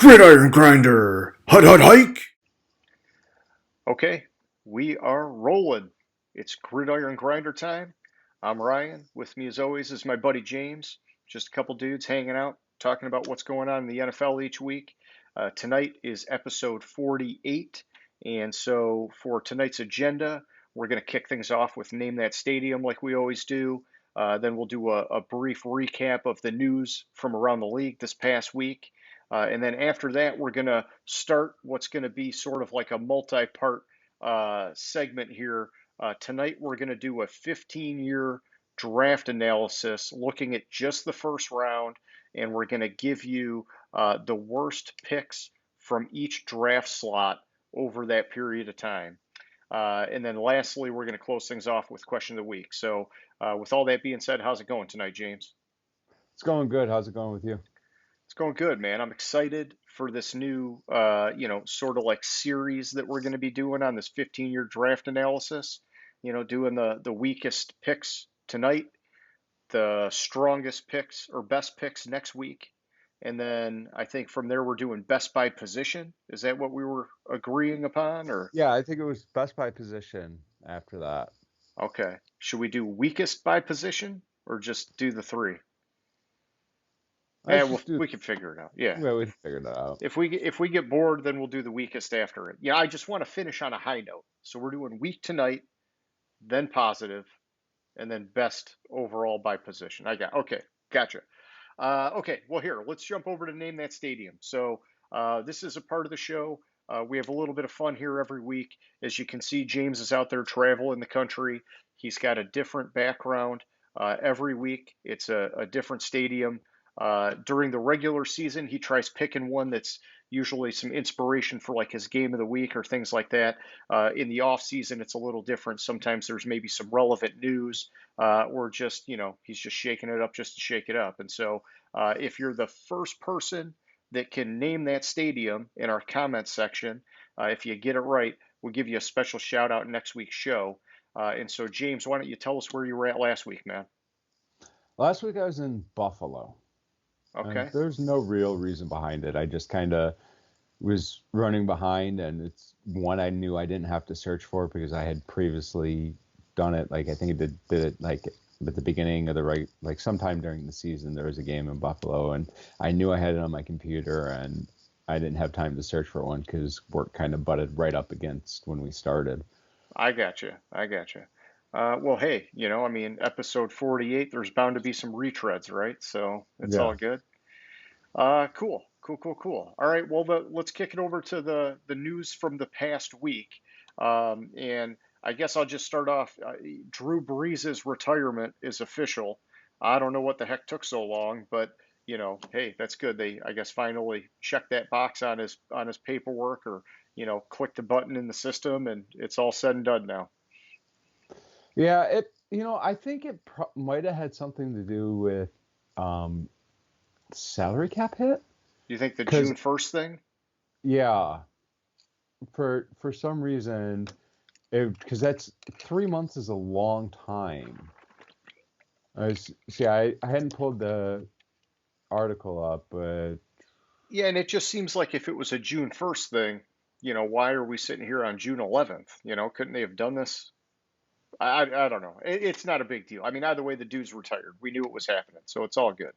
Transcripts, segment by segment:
Gridiron Grinder! Hut hut hike! Okay, we are rolling. It's Gridiron Grinder time. I'm Ryan. With me, as always, is my buddy James. Just a couple dudes hanging out, talking about what's going on in the NFL each week. Tonight is episode 48. And so for tonight's agenda, we're going to kick things off with Name That Stadium like we always do. Then we'll do a brief recap of the news from around the league this past week. And then after that, we're going to start what's going to be sort of like a multi part segment here. Tonight, we're going to do a 15-year draft analysis looking at just the first round, and we're going to give you the worst picks from each draft slot over that period of time. And then lastly, we're going to close things off with question of the week. So, with all that being said, how's it going tonight, James? It's going good. How's it going with you? It's going good, man. I'm excited for this new, sort of like series that we're going to be doing on this 15-year draft analysis. Doing the weakest picks tonight, the strongest picks or best picks next week, and then I think from there we're doing best by position. Is that what we were agreeing upon, or Yeah, I think it was best by position after that. okay? Should we do weakest by position or just do the three? Let's Well, just do. we can figure it out. Yeah. Well, we figured that out. If we get bored, then we'll do the weakest after it. Yeah, I just want to finish on a high note. So we're doing weak tonight, then positive, and then best overall by position. Okay, gotcha. Okay, well here, let's jump over to Name That Stadium. So this is a part of the show. We have a little bit of fun here every week. As you can see, James is out there traveling the country. He's got a different background every week. It's a different stadium. During the regular season, he tries picking one that's usually some inspiration for like his game of the week or things like that. In the off season, it's a little different. Sometimes there's maybe some relevant news, or just he's just shaking it up just to shake it up. And so, if you're the first person that can name that stadium in our comments section, if you get it right, we'll give you a special shout out next week's show. And so, James, why don't you tell us where you were at last week, man? Last week I was in Buffalo, and Okay. there's no real reason behind it. I just kind of was running behind, and it's one I knew I didn't have to search for because I had previously done it. Like I think I did it like at the beginning of the right, like sometime during the season there was a game in Buffalo, and I knew I had it on my computer, and I didn't have time to search for one because work kind of butted right up against when we started. I got you. I got you. Well, hey, I mean, episode 48, there's bound to be some retreads, right? So it's Yeah. all good. Cool, cool, cool, cool. All right, well, let's kick it over to the news from the past week. And I guess I'll just start off. Drew Brees' retirement is official. I don't know what the heck took so long, but hey, that's good. They, I guess, finally checked that box on his paperwork, or clicked the button in the system, and it's all said and done now. Yeah, I think it might have had something to do with um, salary cap hit. You think the Because June 1st thing? yeah, for some reason, because that's 3 months is a long time. I hadn't pulled the article up, but Yeah, and it just seems like if it was a June 1st thing, why are we sitting here on June 11th? Couldn't they have done this? I don't know. It's not a big deal. I mean, either way, the dude's retired. We knew it was happening, so it's all good.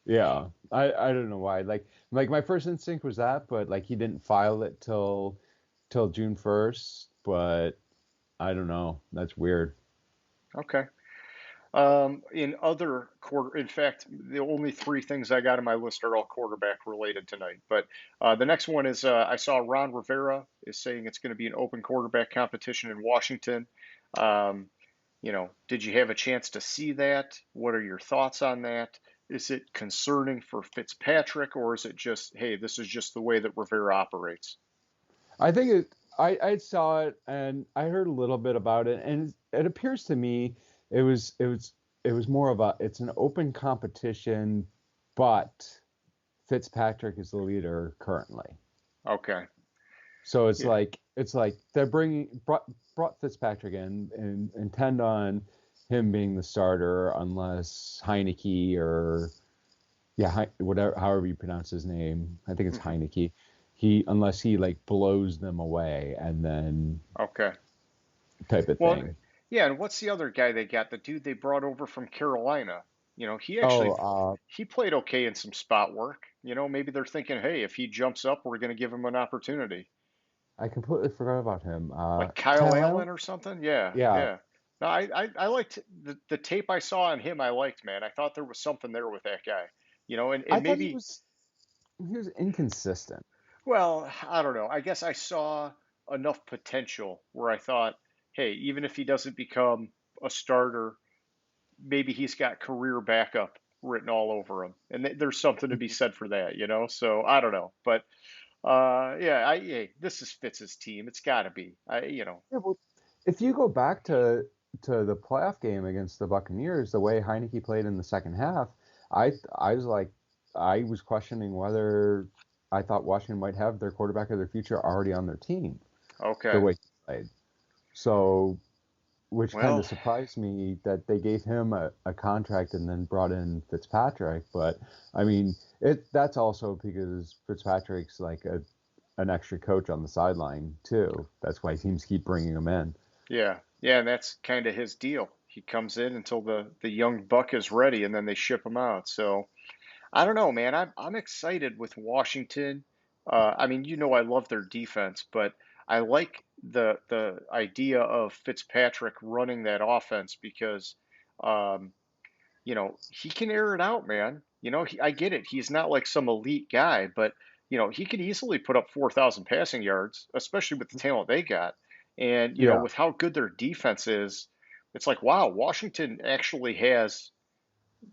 yeah, I don't know why. Like my first instinct was that, but like he didn't file it till June 1st, but I don't know. That's weird. Okay. In other quarter, in fact, the only three things I got on my list are all quarterback related tonight. But the next one is I saw Ron Rivera is saying it's going to be an open quarterback competition in Washington. Um, did you have a chance to see that? What are your thoughts on that? Is it concerning for Fitzpatrick, or is it just, hey, this is just the way that Rivera operates? I think I saw it and I heard a little bit about it, and it appears to me it was more of it's an open competition, but Fitzpatrick is the leader currently. Okay. So Yeah. it's like they're brought Fitzpatrick in and intend on him being the starter unless Heineke or Yeah, whatever, however you pronounce his name, I think it's Hmm. Heineke. Unless he like blows them away and then Okay. type of Well, thing. yeah, and what's the other guy they got? The dude they brought over from Carolina. He Oh, actually he played okay in some spot work. Maybe they're thinking, hey, if he jumps up, we're going to give him an opportunity. I completely forgot about him. Like Kyle Kyle Allen? Allen or something? Yeah, Yeah, yeah. No, I liked the tape I saw on him. I liked, man. I thought there was something there with that guy. I And thought maybe, he was inconsistent. well, I don't know. I guess I saw enough potential where I thought, hey, even if he doesn't become a starter, maybe he's got career backup written all over him, and there's something to be Mhm. said for that. So I don't know, but yeah, hey, this is Fitz's team. It's got to be. Yeah, well, if you go back to the playoff game against the Buccaneers, the way Heineke played in the second half, I was like, I was questioning whether I thought Washington might have their quarterback of their future already on their team, the Okay. way he played. So, which kind of Well, surprised me that they gave him a contract and then brought in Fitzpatrick. But I mean, that's also because Fitzpatrick's like an extra coach on the sideline too. That's why teams keep bringing him in. yeah, yeah, and that's kind of his deal. He comes in until the young buck is ready, and then they ship him out. So I don't know, man. I'm excited with Washington. I mean, I love their defense, but I like the idea of Fitzpatrick running that offense because, um, he can air it out, man. I get it. He's not like some elite guy, but he could easily put up 4,000 passing yards, especially with the talent they got. And Yeah. with how good their defense is, it's like, wow, Washington actually has.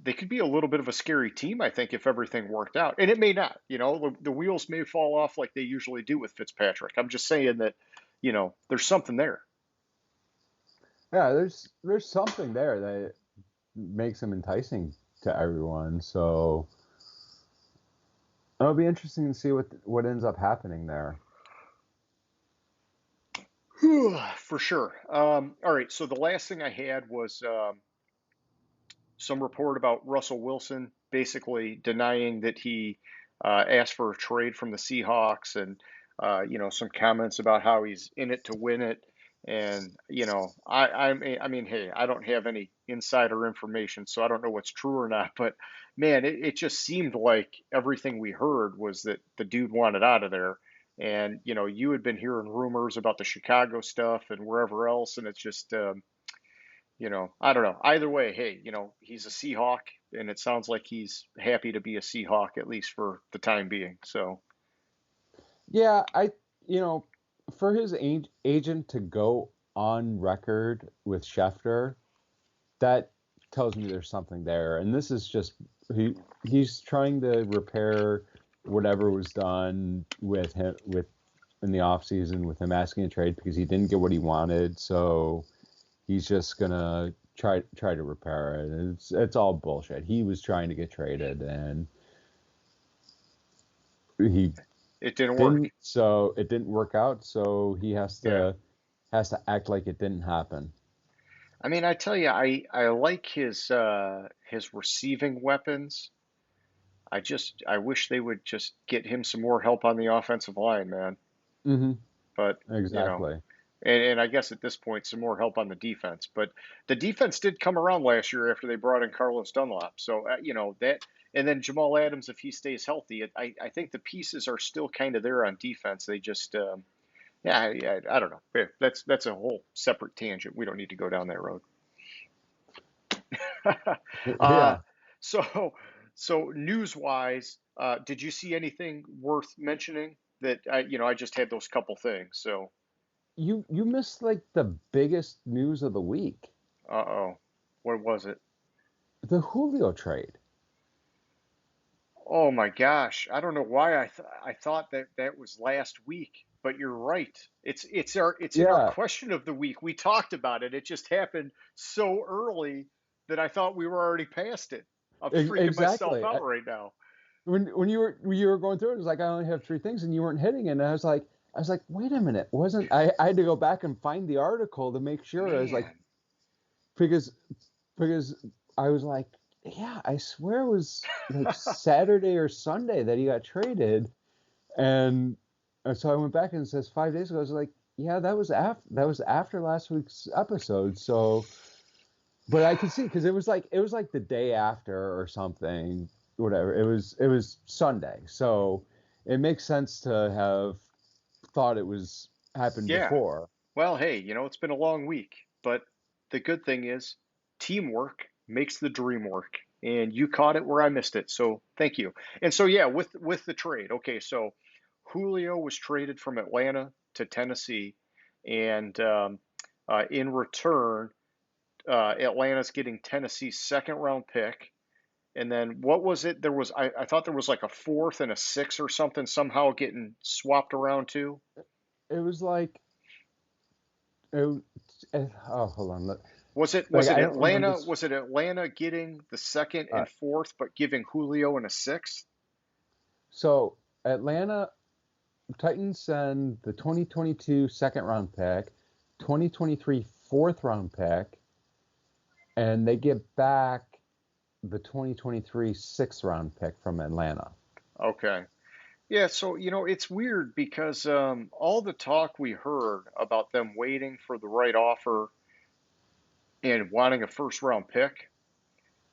They could be a little bit of a scary team, I think, if everything worked out. And it may not. The wheels may fall off like they usually do with Fitzpatrick. I'm just saying that, there's something there. Yeah, there's something there that makes him enticing to everyone. So it'll be interesting to see what ends up happening there. For sure. All right. So the last thing I had was some report about Russell Wilson basically denying that he asked for a trade from the Seahawks, and some comments about how he's in it to win it. And I mean, hey, I don't have any insider information, so I don't know what's true or not. But man, it just seemed like everything we heard was that the dude wanted out of there. And you had been hearing rumors about the Chicago stuff and wherever else, and it's just I don't know. Either way, hey, he's a Seahawk, and it sounds like he's happy to be a Seahawk at least for the time being. So, Yeah, you know, for his agent to go on record with Schefter, that tells me there's something there. And this is just he's trying to repair whatever was done with him with in the offseason with him asking a trade because he didn't get what he wanted. So he's just gonna try to repair it. And it's all bullshit. He was trying to get traded and he it didn't work. didn't, so it didn't work out, so he Yeah. has to act like it didn't happen. I mean, I tell you, I like his receiving weapons. I wish they would just get him some more help on the offensive line, man. Hmm. But, you know, Exactly. and I guess at this point, some more help on the defense. But the defense did come around last year after they brought in Carlos Dunlap. So, that, and then Jamal Adams, if he stays healthy, I think the pieces are still kind of there on defense. They just, yeah, yeah, I don't know. Yeah, that's a whole separate tangent. We don't need to go down that road. uh, Yeah. so, so news-wise, did you see anything worth mentioning that I just had those couple things. So, You missed like the biggest news of the week. uh-oh, what was it? The Julio trade. Oh my gosh, I don't know why I thought that that was last week, but you're right. It's in our Yeah, question of the week. We talked about it. It just happened so early that I thought we were already past it. I'm freaking myself exactly. out right now. When you were going through it was like I only have three things and you weren't hitting it and I was like wait a minute, wasn't I had to go back and find the article to make sure. I was like Man, because because I was like yeah, I swear it was like Saturday or Sunday that he got traded. And so I went back and it says 5 days ago. I was like, yeah, that was after last week's episode. So, but I could see because it was like the day after or something, whatever. It was Sunday, so it makes sense to have thought it was happened Yeah. before. Well, hey, it's been a long week, but the good thing is teamwork makes the dream work. And you caught it where I missed it. So thank you. And so yeah, with the trade. Okay, so Julio was traded from Atlanta to Tennessee, and in return, Atlanta's getting Tennessee's second round pick. And then what was it? I thought there was like a fourth and a sixth or something somehow getting swapped around too. It was like, it, oh, hold on, Was it like was it I don't remember. Atlanta? Was it Atlanta getting the second Uh, and fourth, but giving Julio and a sixth? so Atlanta Titans send the 2022 second round pick, 2023 fourth round pick, and they get back the 2023 sixth round pick from Atlanta. Okay. Yeah, so it's weird because all the talk we heard about them waiting for the right offer and wanting a first round pick,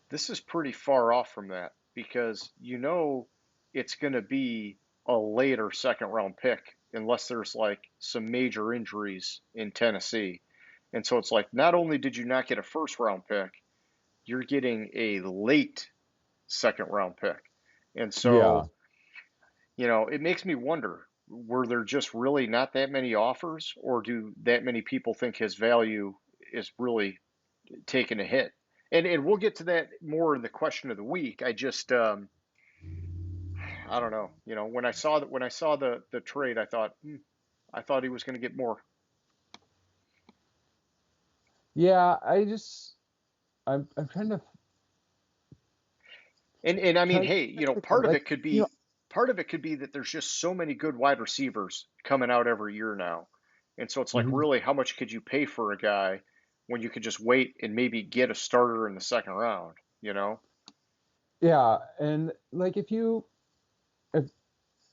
this is pretty far off from that because it's going to be a later second round pick unless there's like some major injuries in Tennessee. And so it's like not only did you not get a first round pick, you're getting a late second round pick. And so, Yeah, it makes me wonder, were there just really not that many offers, or do that many people think his value is really taking a hit? And we'll get to that more in the question of the week. I don't know. When I saw the trade, I thought he was going to get more. yeah. I'm And I mean, trying to hey, think of like, part of it could be that there's just so many good wide receivers coming out every year now. And so it's like, mhm. really, how much could you pay for a guy when you could just wait and maybe get a starter in the second round, you know? Yeah, and like if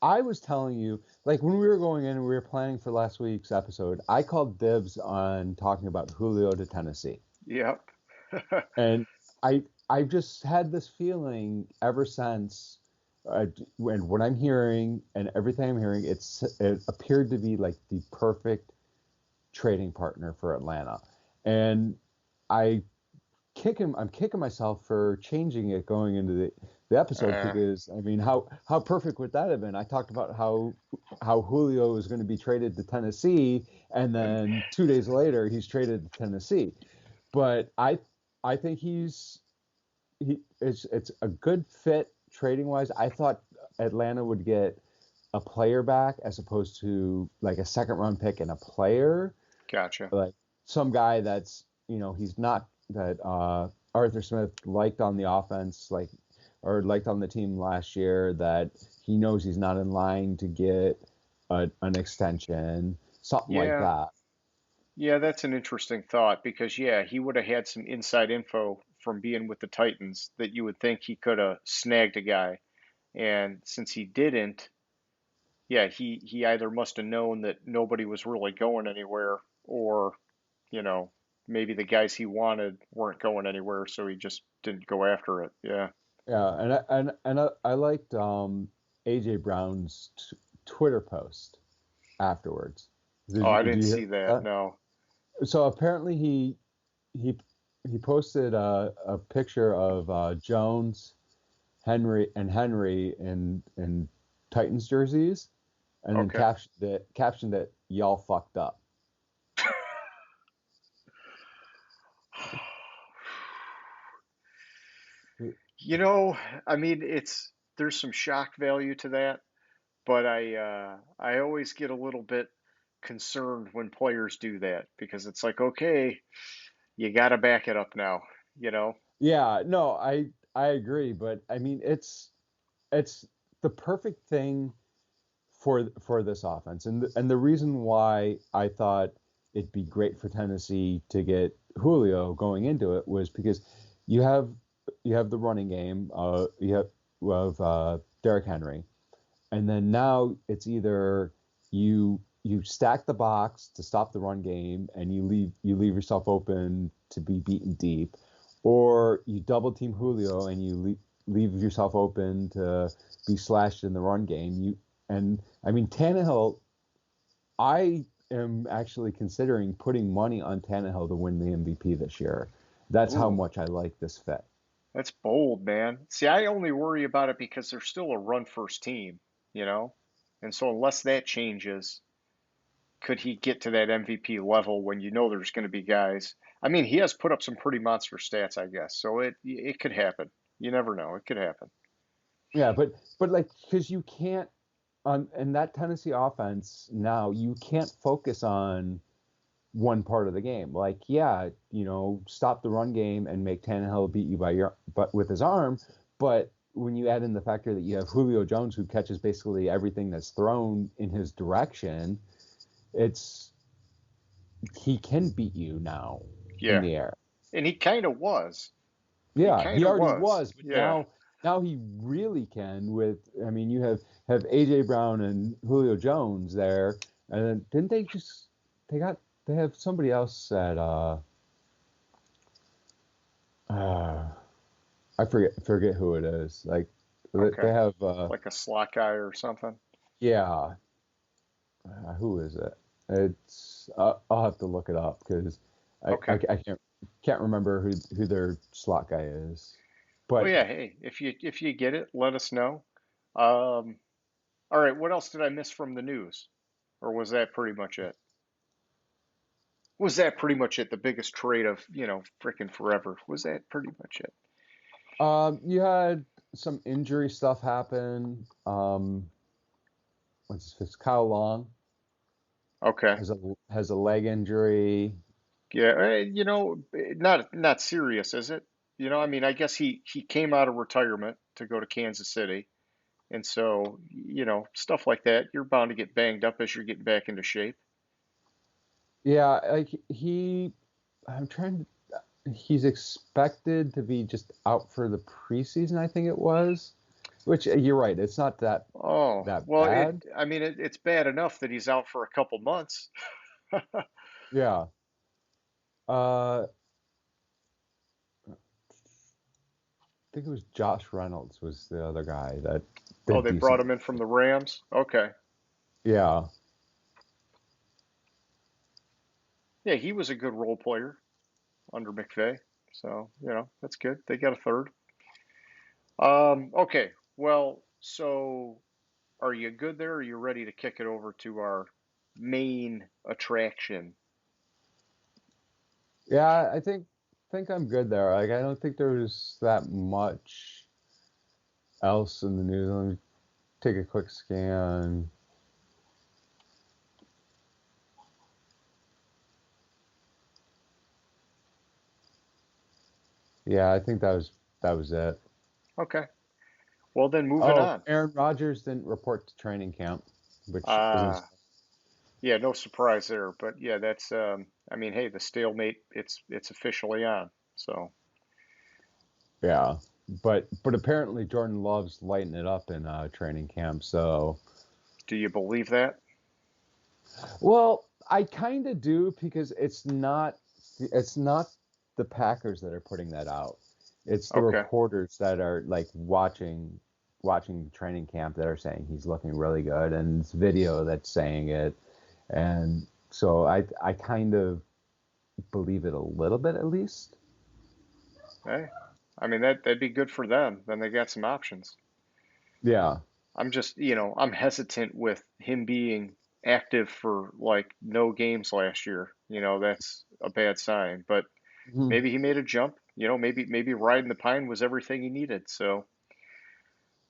I was telling you, like when we were going in and we were planning for last week's episode, I called dibs on talking about Julio to Tennessee. Yep. And I've just had this feeling ever since, when what I'm hearing and everything I'm hearing, it appeared to be like the perfect trading partner for Atlanta. And I I'm kicking myself for changing it going into the episode, Uh, because I mean, how perfect would that have been? I talked about how Julio was going to be traded to Tennessee, and and then 2 days later he's traded to Tennessee. But I think it's a good fit trading wise. I thought Atlanta would get a player back as opposed to like a second round pick and a player, gotcha. like some guy that's, he's not that Arthur Smith liked on the offense, like, or liked on the team last year, that he knows he's not in line to get an extension, something like Yeah. that. Yeah, that's an interesting thought because, yeah, he would have had some inside info from being with the Titans that you would think he could have snagged a guy. And since he didn't, yeah, he either must have known that nobody was really going anywhere, or, you know, maybe the guys he wanted weren't going anywhere, so he just didn't go after it. Yeah. Yeah, and I liked AJ Brown's Twitter post afterwards. Oh, I Do didn't you hear see that. that? No. So apparently he he posted a picture of Jones, Henry in Titans jerseys, and then Okay. captioned it, "Y'all fucked up." You know, I mean, there's some shock value to that, but I always get a little bit concerned when players do that because it's like, okay, you got to back it up now, you know? Yeah, no, I agree, but I mean it's the perfect thing for this offense, and the reason why I thought it'd be great for Tennessee to get Julio going into it was because you have have the running game. You have Derrick Henry, and then now it's either you stack the box to stop the run game, and you leave yourself open to be beaten deep, or you double team Julio and leave yourself open to be slashed in the run game. And I mean Tannehill, I am actually considering putting money on Tannehill to win the MVP this year. That's how Ooh, much I like this fit. that's bold, man. See, I only worry about it because they're still a run first team, you know? And so unless that changes, could he get to that MVP level when you know there's going to be guys? I mean, he has put up some pretty monster stats, I guess. So it could happen. You never know. It could happen. Yeah, but like because you can't on in that Tennessee offense now you can't focus on one part of the game. Like, yeah, stop the run game and make Tannehill beat you but with his arm. But when you add in the factor that you have Julio Jones who catches basically everything that's thrown in his direction, it's he can beat you now in Yeah. the air. And he kind of was. He Yeah, kind he of already was. was, but Yeah. now he really can with I mean you have AJ Brown and Julio Jones there, and then didn't they just they got they have somebody else at uh I forget who it is. Like they Okay. have Like a slot guy or something. yeah, who is it? It's I'll have to look it up because Okay. I can't remember who their slot guy is. Well, But yeah. Hey, if you get it, let us know. Um, all right. What else did I miss from the news, or was that pretty much it? Was that pretty much it? The biggest trade of freaking forever. Was that pretty much it? you had some injury stuff happen. What's his face? Kyle Long Okay. has a leg injury. Yeah. Not serious, is it? I mean, I guess he came out of retirement to go to Kansas City, and so stuff like that. You're bound to get banged up as you're getting back into shape. Yeah, like I'm trying to. He's expected to be just out for the preseason, I think it was. Which you're right, it's not Oh, that well, bad. I mean, it's bad enough that he's out for a couple months. Yeah. I think it was Josh Reynolds was the other guy that Oh, did they brought decent. him in from the Rams. Okay. Yeah. Yeah, he was a good role player under McVay. So, that's good. They got a third. Okay. Well, so are you good there? Or are you ready to kick it over to our main attraction? Yeah, I think I'm good there. Like I don't think there's that much else in the news. Let me take a quick scan. Yeah, I think that was it. Okay. Well, then moving Oh, on. Aaron Rodgers didn't report to training camp, which isn't. Uh, yeah, no surprise there. But yeah, that's I mean, hey, the stalemate, it's officially on. So, Yeah, but apparently Jordan Love's lighting it up in training camp. So, do you believe that? well, I kind of do because it's not the Packers that are putting that out. It's the Okay. reporters that are like watching training camp that are saying he's looking really good, and it's video that's saying it, and so I kind of believe it a little bit at least. Hey, I mean that'd be good for them. Then they got some options. Yeah. I'm just, I'm hesitant with him being active for like no games last year. That's a bad sign. But Mhm. maybe he made a jump. Maybe riding the pine was everything he needed. So,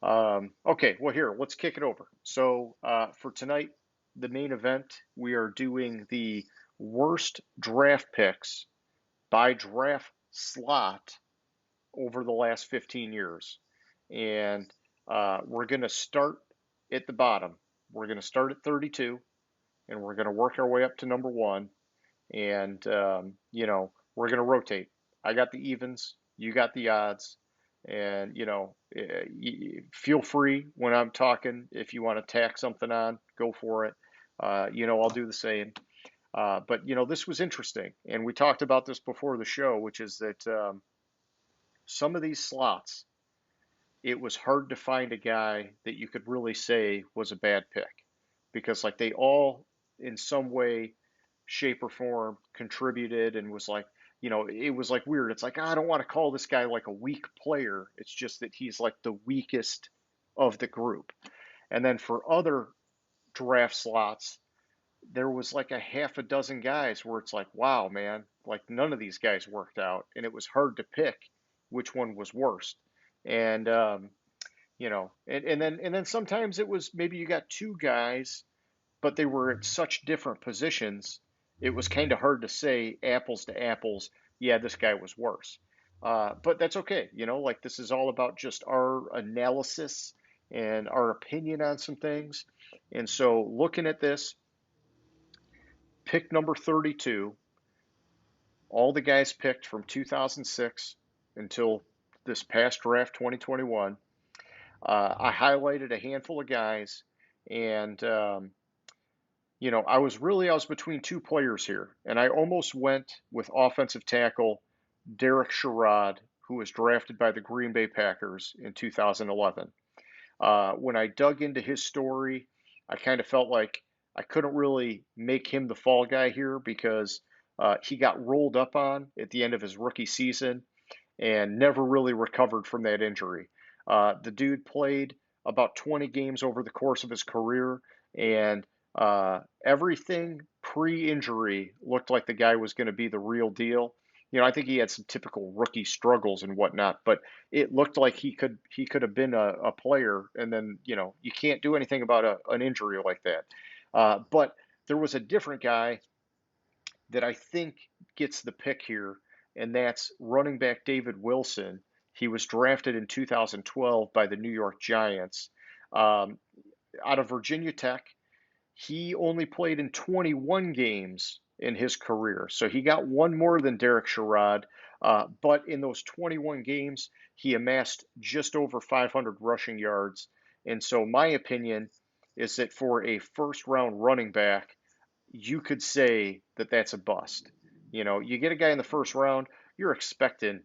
okay, well here, let's kick it over. So, for tonight, the main event, we are doing the worst draft picks by draft slot over the last 15 years. And we're going to start at the bottom. We're going to start at 32 and we're going to work our way up to number one. And, we're going to rotate. I got the evens, you got the odds. And, feel free when I'm talking, if you want to tack something on, go for it. I'll do the same. But, this was interesting. And we talked about this before the show, which is that some of these slots, it was hard to find a guy that you could really say was a bad pick because, like, they all, in some way, shape, or form, contributed and was like, it was like weird. It's like, I don't want to call this guy like a weak player. It's just that he's like the weakest of the group. And then for other draft slots, there was like a half a dozen guys where it's like, wow, man, like none of these guys worked out. And it was hard to pick which one was worst. And, and then sometimes it was maybe you got two guys, but they were at such different positions, it was kind of hard to say apples to apples. Yeah, this guy was worse. But that's okay. Like this is all about just our analysis and our opinion on some things. And so looking at this, pick number 32, all the guys picked from 2006 until this past draft 2021. I highlighted a handful of guys, and I was between two players here, and I almost went with offensive tackle Derek Sherrod, who was drafted by the Green Bay Packers in 2011. When I dug into his story, I kind of felt like I couldn't really make him the fall guy here because he got rolled up on at the end of his rookie season and never really recovered from that injury. The dude played about 20 games over the course of his career, and everything pre-injury looked like the guy was going to be the real deal. I think he had some typical rookie struggles and whatnot, but it looked like he could have been a player. And then you can't do anything about an injury like that. But there was a different guy that I think gets the pick here, and that's running back David Wilson. He was drafted in 2012 by the New York Giants out of Virginia Tech. He only played in 21 games in his career. So he got one more than Derek Sherrod. But in those 21 games, he amassed just over 500 rushing yards. And so my opinion is that for a first round running back, you could say that that's a bust. You get a guy in the first round, you're expecting,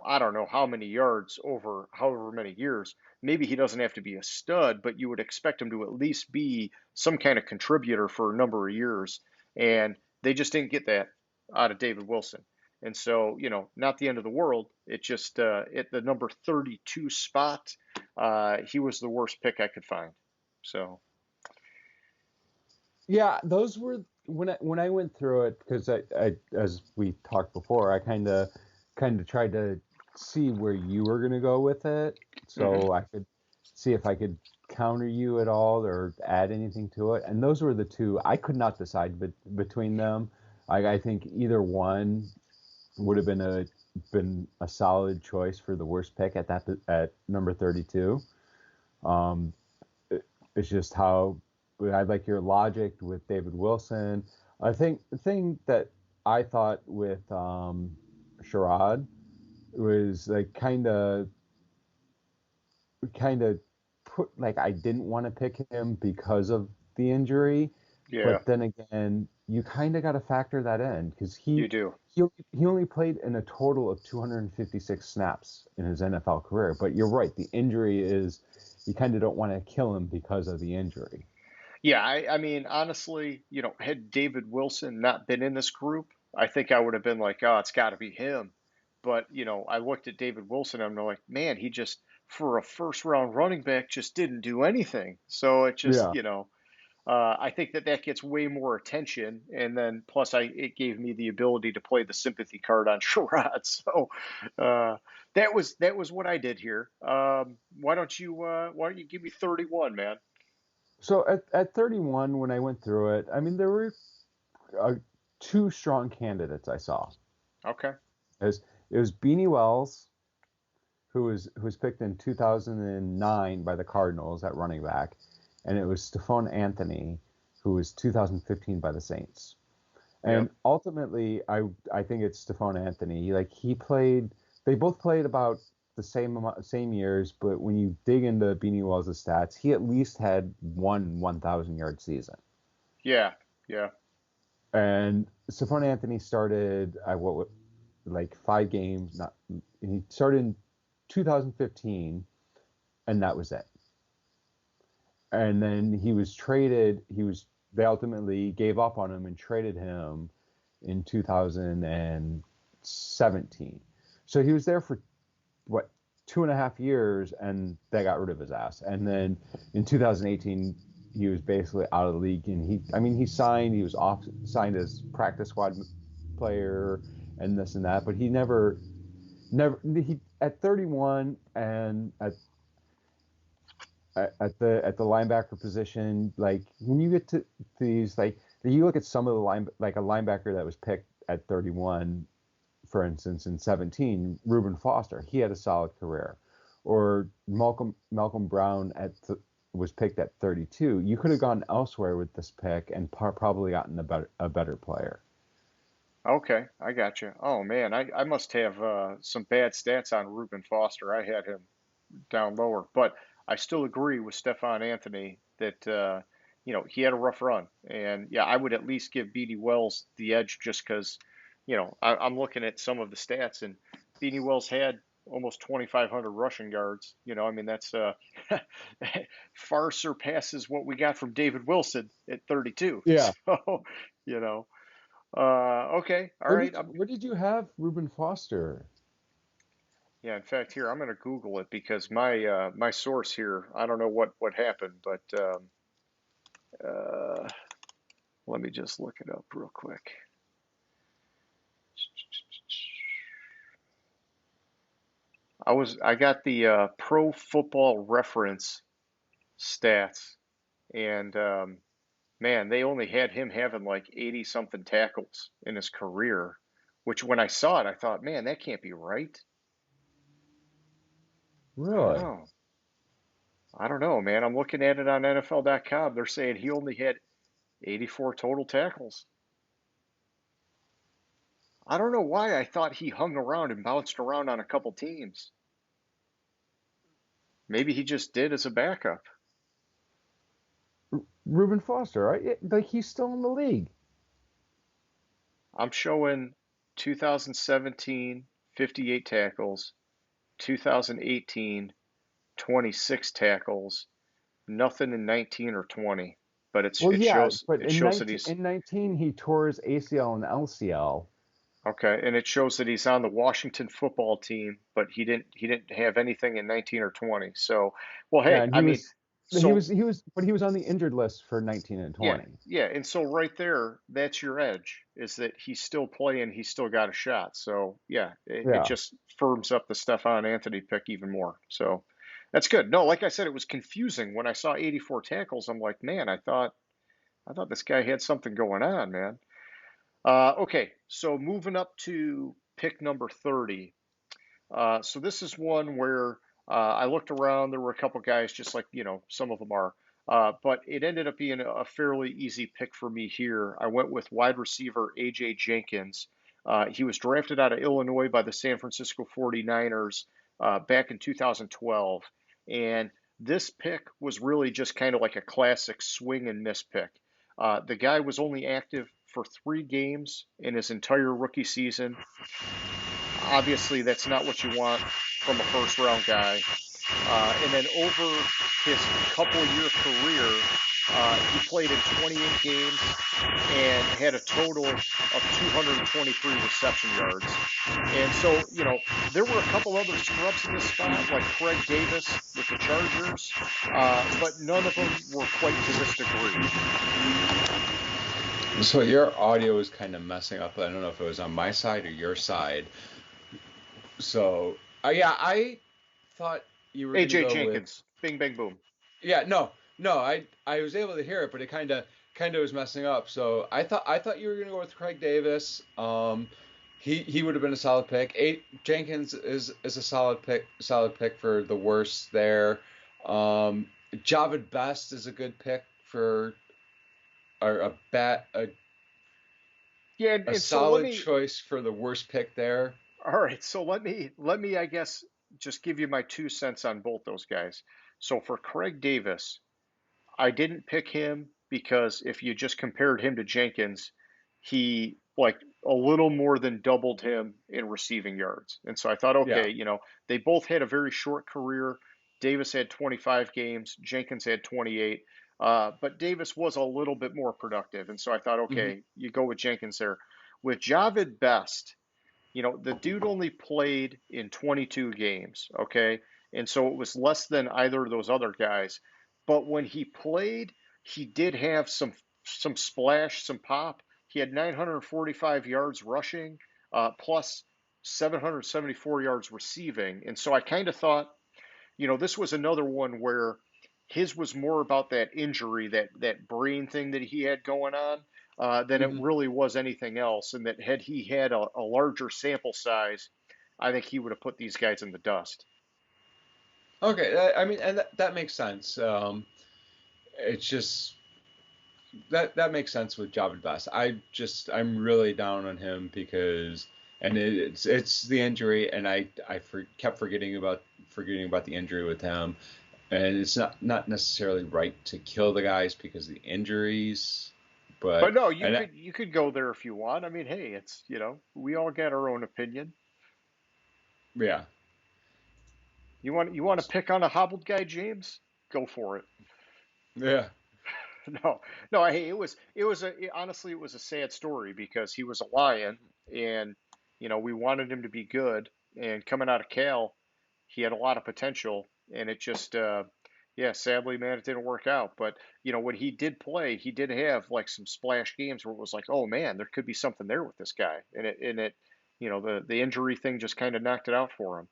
I don't know how many yards over however many years. Maybe he doesn't have to be a stud, but you would expect him to at least be some kind of contributor for a number of years. And they just didn't get that out of David Wilson. And so, not the end of the world. It just, at the number 32 spot, he was the worst pick I could find. So. Yeah, those were when I went through it, because I as we talked before, I kind of tried to see where you were going to go with it, so I could see if I could counter you at all or add anything to it. And those were the two I could not decide between them. I think either one would have been a solid choice for the worst pick at number 32. It's just how I like your logic with David Wilson. I think the thing that I thought with Sherrod was like kind of put, like, I didn't want to pick him because of the injury. Yeah. But then again, you kind of got to factor that in because You do. he only played in a total of 256 snaps in his NFL career. But you're right, the injury is, you kind of don't want to kill him because of the injury. Yeah, I mean, honestly, had David Wilson not been in this group, I think I would have been like, oh, it's got to be him. But, I looked at David Wilson and I'm like, man, he just, for a first round running back, just didn't do anything. So it just, Yeah. I think that gets way more attention. And then plus it gave me the ability to play the sympathy card on Sherrod. So that was what I did here. Why don't you give me 31, man? So at 31, when I went through it, I mean, there were two strong candidates I saw. Okay. It was Beanie Wells, who was picked in 2009 by the Cardinals at running back, and it was Stephon Anthony, who was 2015 by the Saints. And ultimately, I think it's Stephon Anthony. Like, they both played about the the same years, but when you dig into Beanie Wells' stats, he at least had one 1,000-yard season. Yeah, yeah. And Stephon Anthony started like 5 games. He started in 2015, and that was it. And then he was traded. They ultimately gave up on him and traded him in 2017. So he was there for 2.5 years, and they got rid of his ass. And then in 2018, he was basically out of the league. And he signed. He was signed as practice squad player and this and that. But he never at 31 and at the linebacker position, like when you get to these, like you look at some of the like a linebacker that was picked at 31, for instance, in 17, Reuben Foster, he had a solid career, or Malcolm Brown was picked at 32. You could have gone elsewhere with this pick and probably gotten a better player. Okay, I got you. Oh man, I must have some bad stats on Reuben Foster. I had him down lower, but I still agree with Stephon Anthony that he had a rough run, and yeah, I would at least give Beanie Wells the edge just because I'm looking at some of the stats, and Beanie Wells had almost 2,500 rushing yards. I mean that's far surpasses what we got from David Wilson at 32. Yeah. So you know. Okay, all right. Where did you have Reuben Foster? Yeah, in fact, here I'm going to Google it because my source here, I don't know what happened, but uh, let me just look it up real quick. I got the Pro Football Reference stats, and man, they only had him having like 80 something tackles in his career, which when I saw it, I thought, man, that can't be right. I don't Really? know. I don't know, man. I'm looking at it on NFL.com. They're saying he only had 84 total tackles. I don't know why I thought he hung around and bounced around on a couple teams. Maybe he just did as a backup. Reuben Foster, right? Like he's still in the league. I'm showing 2017, 58 tackles, 2018, 26 tackles, nothing in 19 or 20. But Well, it yeah, shows but it in shows that 19, he's in 19 he tore his ACL and LCL. okay, and it shows that he's on the Washington football team, but he didn't have anything in 19 or 20. So, well, Yeah, hey, and I mean, so but he was on the injured list for 19 and yeah, 20. yeah, and so right there, that's your edge, is that he's still playing, he's still got a shot. So yeah, it Yeah. just firms up the Stephon Anthony pick even more. So that's good. No, like I said, it was confusing when I saw 84 tackles. I'm like, man, I thought this guy had something going on, man. Okay, so moving up to pick number 30. So this is one where I looked around. There were a couple guys, just like some of them are, but it ended up being a fairly easy pick for me here. I went with wide receiver AJ Jenkins. He was drafted out of Illinois by the San Francisco 49ers back in 2012, and this pick was really just kind of like a classic swing and miss pick. The guy was only active for 3 games in his entire rookie season. Obviously, that's not what you want from a first round guy. And then over his couple year career, he played in 28 games and had a total of 223 reception yards. And so, there were a couple other scrubs in this spot, like Craig Davis with the Chargers, but none of them were quite to this degree. So your audio is kind of messing up. I don't know if it was on my side or your side. So, yeah, I thought you were going to AJ go with. Jenkins, bing, bang, boom. Yeah, no, I was able to hear it, but it kind of was messing up. So I thought you were going to go with Craig Davis. He would have been a solid pick. Jenkins is a solid pick for the worst there. Javid Best is a good pick for or Yeah, a and so let solid me choice for the worst pick there. All right, so let me I guess just give you my 2 cents on both those guys. So for Craig Davis, I didn't pick him because if you just compared him to Jenkins, he like a little more than doubled him in receiving yards. And so I thought, Yeah. okay, they both had a very short career. Davis had 25 games, Jenkins had 28. But Davis was a little bit more productive. And so I thought, Hmm. okay, you go with Jenkins there. With Javid Best, the dude only played in 22 games, okay? And so it was less than either of those other guys. But when he played, he did have some splash, some pop. He had 945 yards rushing, plus 774 yards receiving. And so I kind of thought, this was another one where his was more about that injury, that brain thing that he had going on, than it Hmm. really was anything else. And that had he had a larger sample size, I think he would have put these guys in the dust. Okay, I mean, and that makes sense. It's just that makes sense with Javid Bass. I'm really down on him because, and it's the injury, and kept forgetting about the injury with him, and it's not necessarily right to kill the guys because of the injuries, but But no, you and could you could go there if you want. I mean, hey, it's we all got our own opinion. yeah, You want to pick on a hobbled guy, James? Go for it. yeah, No, no. Hey, honestly, it was a sad story because he was a Lion, and we wanted him to be good. And coming out of Cal, he had a lot of potential, and it just, yeah, sadly, man, it didn't work out. But when he did play, he did have like some splash games where it was like, oh man, there could be something there with this guy, and it, the injury thing just kind of knocked it out for him.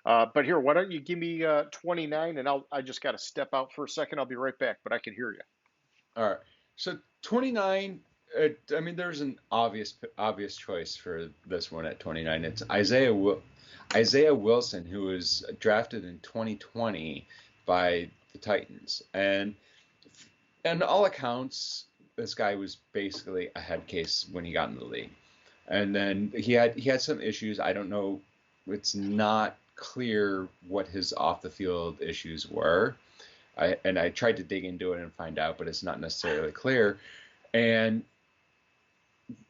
But here, why don't you give me 29, and I just got to step out for a second. I'll be right back, but I can hear you. all right. So 29. I mean, there's an obvious choice for this one at 29. It's Isaiah Wilson, who was drafted in 2020 by the Titans, and all accounts, this guy was basically a head case when he got in the league. And then he had some issues. I don't know. It's not clear what his off the field issues were. I tried to dig into it and find out, but it's not necessarily clear. And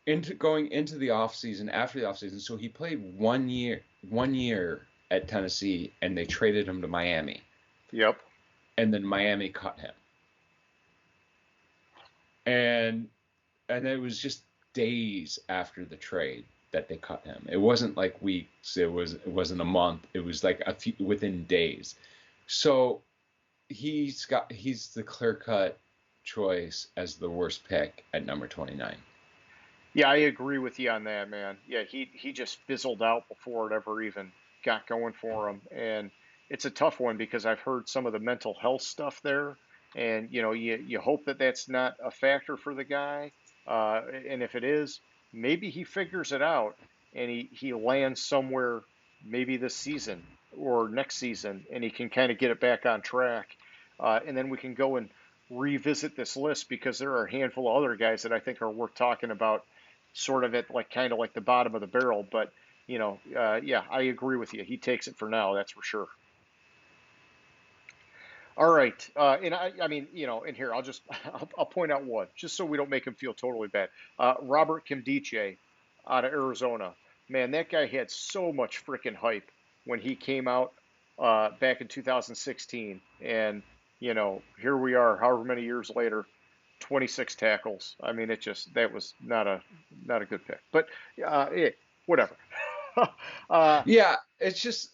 into going into the off season, after the off season, so he played 1 year at Tennessee, and they traded him to Miami, Yep. and then Miami cut him, and it was just days after the trade that they cut him. It wasn't like weeks. It wasn't a month. It was like a few within days. So he's the clear cut choice as the worst pick at number 29. Yeah, I agree with you on that, man. Yeah, he just fizzled out before it ever even got going for him, and it's a tough one because I've heard some of the mental health stuff there, and you hope that that's not a factor for the guy, and if it is, maybe he figures it out and he lands somewhere maybe this season or next season, and he can kind of get it back on track, and then we can go and revisit this list because there are a handful of other guys that I think are worth talking about sort of at like kind of like the bottom of the barrel. But yeah, I agree with you. He takes it for now, that's for sure. All right, and I mean, in here I'll just I'll point out one just so we don't make him feel totally bad. Robert Kimdiche out of Arizona. Man, that guy had so much freaking hype when he came out back in 2016, and here we are, however many years later, 26 tackles. I mean, that was not a good pick, but whatever. uh, Yeah, it's just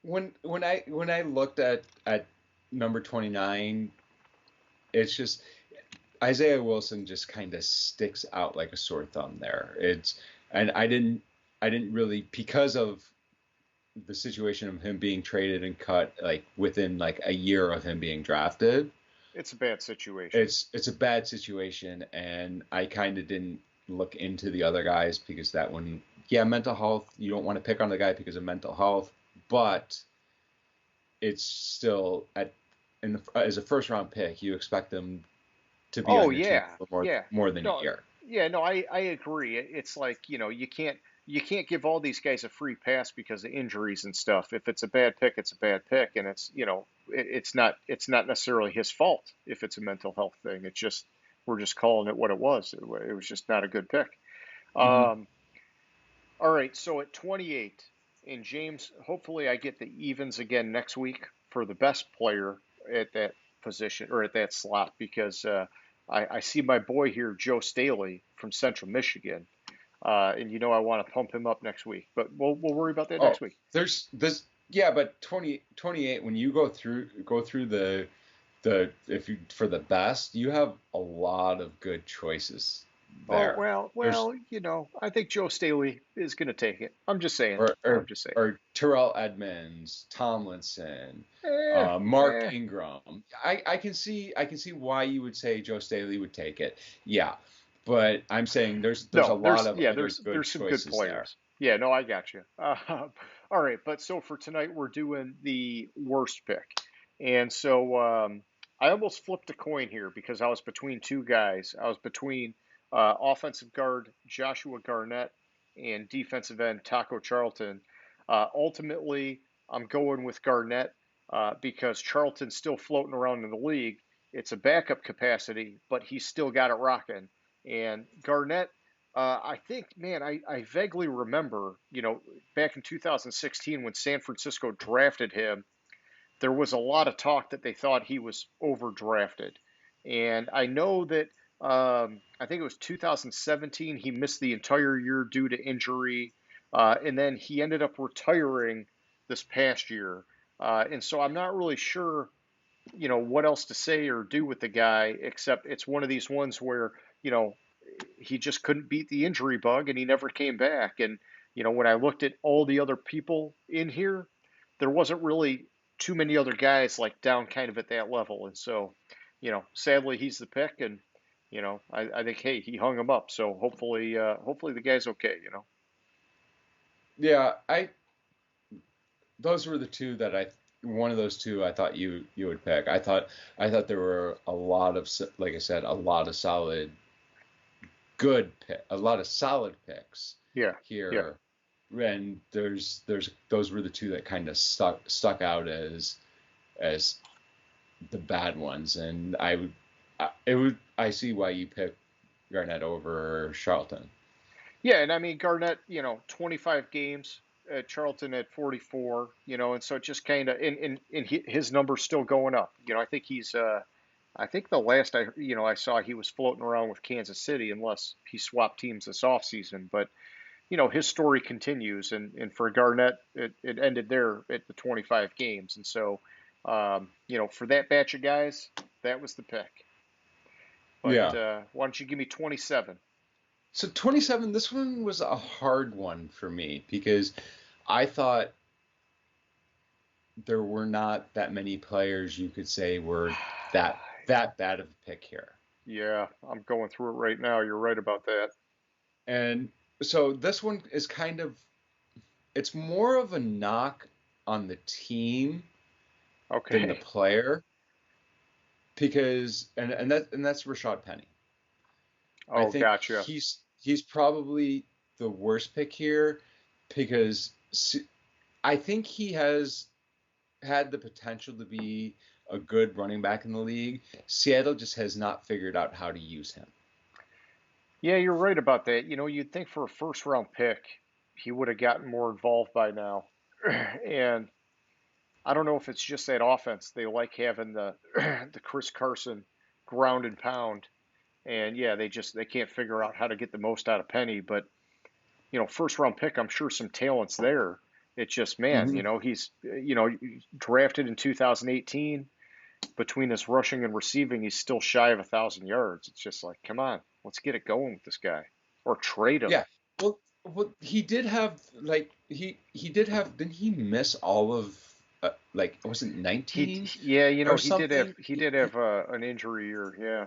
when I looked at number 29, it's just Isaiah Wilson just kind of sticks out like a sore thumb there. And I didn't really, because of the situation of him being traded and cut like within like a year of him being drafted. it's a bad situation. It's a bad situation, and I kind of didn't look into the other guys because that one, yeah, mental health. You don't want to pick on the guy because of mental health, but it's still as a first round pick, you expect them to be Oh on your team yeah, for yeah. more than a No, year. yeah, no, I agree. It's like, you can't. you can't give all these guys a free pass because of injuries and stuff. If it's a bad pick, it's a bad pick, and it's not necessarily his fault if it's a mental health thing. It's just we're just calling it what it was. It was just not a good pick. Hmm. Um, all right, so at 28, and James, hopefully I get the evens again next week for the best player at that position or at that slot because I see my boy here, Joe Staley from Central Michigan, and I want to pump him up next week. But we'll worry about that Oh, next week. there's this, yeah, but 28, when you go through the if you for the best, you have a lot of good choices Oh there. There's I think Joe Staley is going to take it. I'm just saying. or I'm or, just saying. or Terrell Edmonds, Tomlinson, Eh, Mark eh. Ingram. I can see why you would say Joe Staley would take it. Yeah, but I'm saying there's a No, lot of other good there's some good choices there. players. Yeah, no, I got you. All right, but so for tonight we're doing the worst pick, and so I almost flipped a coin here because I was between two guys. I was between offensive guard Joshua Garnett and defensive end Taco Charlton. Ultimately, I'm going with Garnett because Charlton's still floating around in the league. It's a backup capacity, but he's still got it rocking. And Garnett, I think, man, I vaguely remember, back in 2016 when San Francisco drafted him, there was a lot of talk that they thought he was overdrafted. And I know that I think it was 2017, he missed the entire year due to injury. And then he ended up retiring this past year. And so I'm not really sure what else to say or do with the guy, except it's one of these ones where, you know, he just couldn't beat the injury bug and he never came back. And, when I looked at all the other people in here, there wasn't really too many other guys like down kind of at that level. And so, sadly he's the pick and, I think, hey, he hung him up. So hopefully the guy's okay. Yeah, I those were the two that one of those two I thought you would pick. I thought there were a lot of like I said, a lot of a lot of solid picks Yeah. Yeah. here, and there's those were the two that kind of stuck out as the bad ones, and I see why you picked Garnett over Charlton. Yeah, and I mean Garnett, 25 games, Charlton at 44, and so it just kind of in his numbers still going up. I think I think the last I saw he was floating around with Kansas City unless he swapped teams this offseason, but his story continues and for Garnett it ended there at the 25 games. And so for that batch of guys, that was the pick. But Yeah. why don't you give me 27? So 27, this one was a hard one for me because I thought there were not that many players you could say were that bad of a pick here. Yeah, I'm going through it right now. You're right about that. And so this one is it's more of a knock on the team than the Okay. player because and that's Rashad Penny. I Oh, think gotcha. he's probably the worst pick here because I think he has had the potential to be a good running back in the league. Seattle just has not figured out how to use him. Yeah, you're right about that. You'd think for a first round pick, he would have gotten more involved by now. And I don't know if it's just that offense. They like having the the Chris Carson ground and pound. And yeah, they can't figure out how to get the most out of Penny. But first round pick, I'm sure some talent's there. It's just, man, Hmm. he's drafted in 2018. Between his rushing and receiving, he's still shy of 1,000 yards. It's just like, come on, let's get it going with this guy, or trade him. Yeah. Well, he did have he did have didn't he miss all of like was it He, 19 yeah, or he did have something? an injury year. Yeah,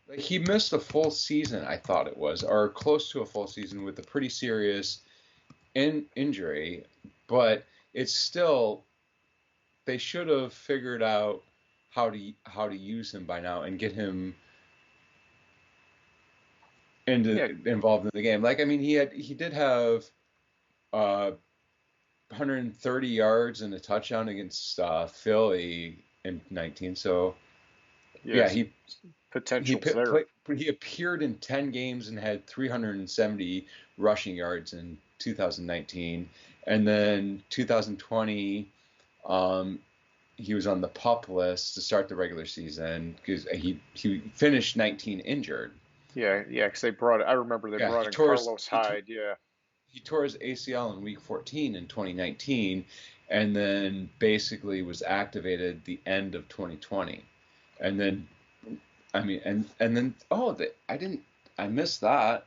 Like he missed a full season, I thought it was, or close to a full season with a pretty serious injury, but it's still they should have figured out how to use him by now and get him Yeah, involved in the game. Like, I mean, he did have 130 yards and a touchdown against Philly in 19. So yeah, yes, potential's there. played, he appeared in 10 games and had 370 rushing yards in 2019, and then 2020, um, he was on the pup list to start the regular season because he finished 19 injured. Yeah, yeah, because they brought. I remember they Yeah, brought in Carlos Hyde. Yeah, he tore his ACL in week 14 in 2019, and then basically was activated the end of 2020, and then I mean, and then I missed that.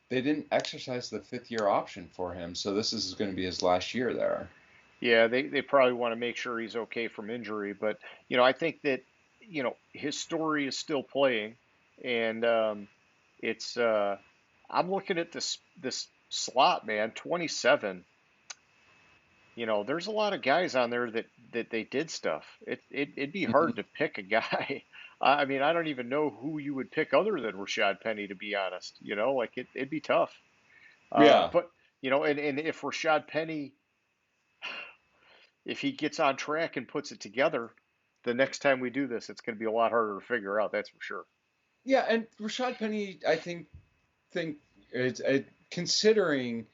They didn't exercise the 5th year option for him, so this is going to be his last year there. yeah, they probably want to make sure he's okay from injury, but I think that his story is still playing, and it's I'm looking at this slot, man, 27. There's a lot of guys on there that they did stuff. It'd be hard to pick a guy. I mean, I don't even know who you would pick other than Rashad Penny, to be honest. Like it'd be tough. Yeah, But and if Rashad Penny, if he gets on track and puts it together, the next time we do this, it's going to be a lot harder to figure out. That's for sure. yeah, and Rashad Penny, I think it's considering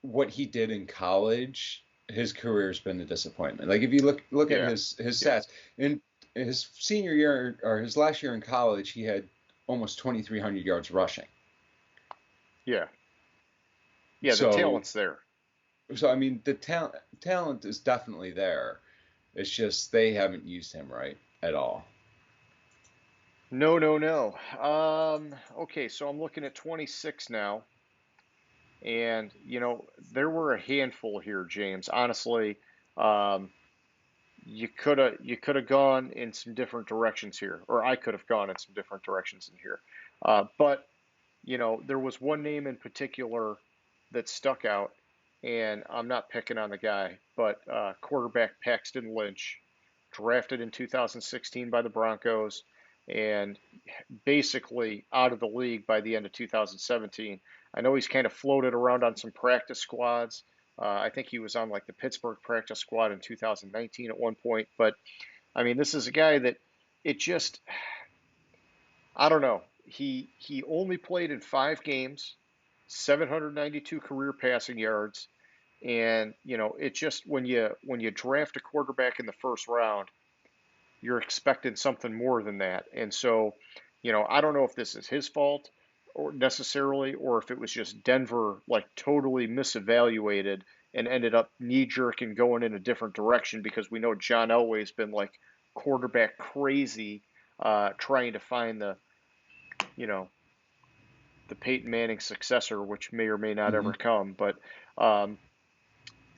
what he did in college, his career's been a disappointment. Like if you look at Yeah, his yeah, stats in his senior year or his last year in college, he had almost 2,300 yards rushing. yeah, yeah. The So talent's there. I mean the talent is definitely there. It's just they haven't used him right at all. No, no, no. Okay, so I'm looking at 26 now. And, there were a handful here, James. Honestly, um, you could have gone in some different directions here, or I could have gone in some different directions in here. But, there was one name in particular that stuck out, and I'm not picking on the guy, but quarterback Paxton Lynch, drafted in 2016 by the Broncos, and basically out of the league by the end of 2017. I know he's kind of floated around on some practice squads. I think he was on like the Pittsburgh practice squad in 2019 at one point. But I mean, this is a guy that it just, I don't know. He only played in 5 games, 792 career passing yards, and it just when you draft a quarterback in the first round, you're expecting something more than that. And so, I don't know if this is his fault or necessarily, or if it was just Denver like totally misevaluated and ended up knee jerk and going in a different direction because we know John Elway's been like quarterback crazy, trying to find you know, the Peyton Manning successor, which may or may not Hmm. ever come. But, um,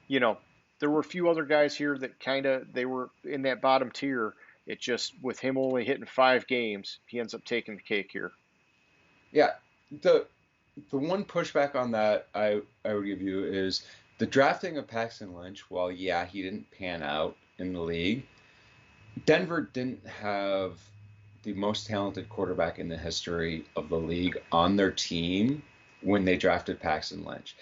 you know, there were a few other guys here that kind of they were in that bottom tier. It just with him only hitting 5 games, he ends up taking the cake here. Yeah, the the one pushback on that I would give you is the drafting of Paxton Lynch. While yeah, he didn't pan out in the league, Denver didn't have the most talented quarterback in the history of the league on their team when they drafted Paxton Lynch.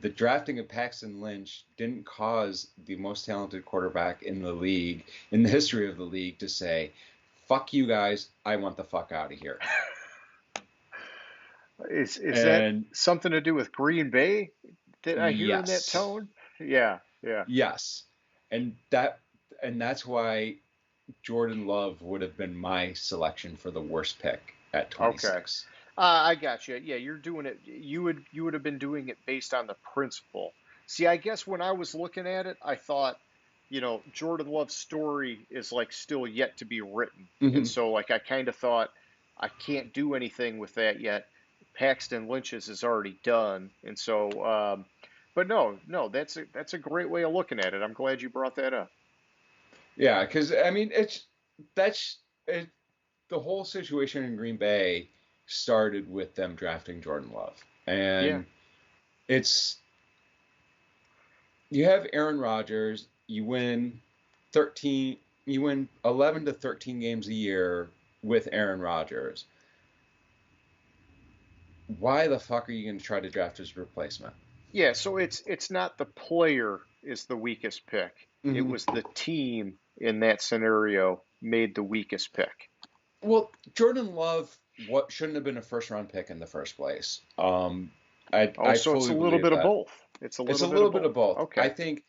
The drafting of Paxton Lynch didn't cause the most talented quarterback in the league, in the history of the league, to say, fuck you guys, I want the fuck out of here. Is that And something to do with Green Bay? Did I hear in that yes, tone? Yeah, yeah. yes. And that's why Jordan Love would have been my selection for the worst pick at Okay. 26. I got you. Yeah, you're doing it. You would have been doing it based on the principle. See, I guess when I was looking at it, I thought, Jordan Love's story is like still yet to be written, and Hmm. so like I kind of thought I can't do anything with that yet. Paxton Lynch's is already done, and so, but no, no, that's a great way of looking at it. I'm glad you brought that up. Yeah, because I mean, that's it, the whole situation in Green Bay started with them drafting Jordan Love, Yeah, and it's you have Aaron Rodgers, you win 13, you win 11 to 13 games a year with Aaron Rodgers. why the fuck are you going to try to draft his replacement? Yeah, so it's not the player is the weakest pick. It Hmm. was the team in that scenario made the weakest pick. Well, Jordan Love what shouldn't have been a first round pick in the first place. Oh, I so it's a fully little believe bit of that. both. It's a It's a little bit little of bit both. of both. I Okay. think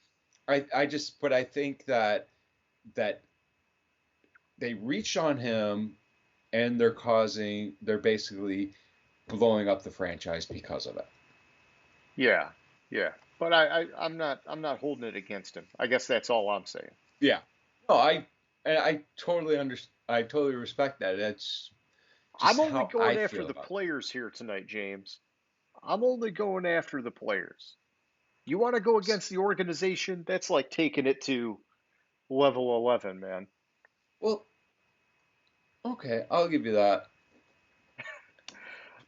I think that they reached on him and they're basically blowing up the franchise because of it. Yeah. Yeah. But I'm not holding it against him. I guess that's all I'm saying. Yeah. No, I totally I totally respect that. That's I'm just only how I going after feel the about players here tonight, James. I'm only going after the players. You want to go it. against the organization? That's like taking it to level 11, man. Well, okay, I'll give you that.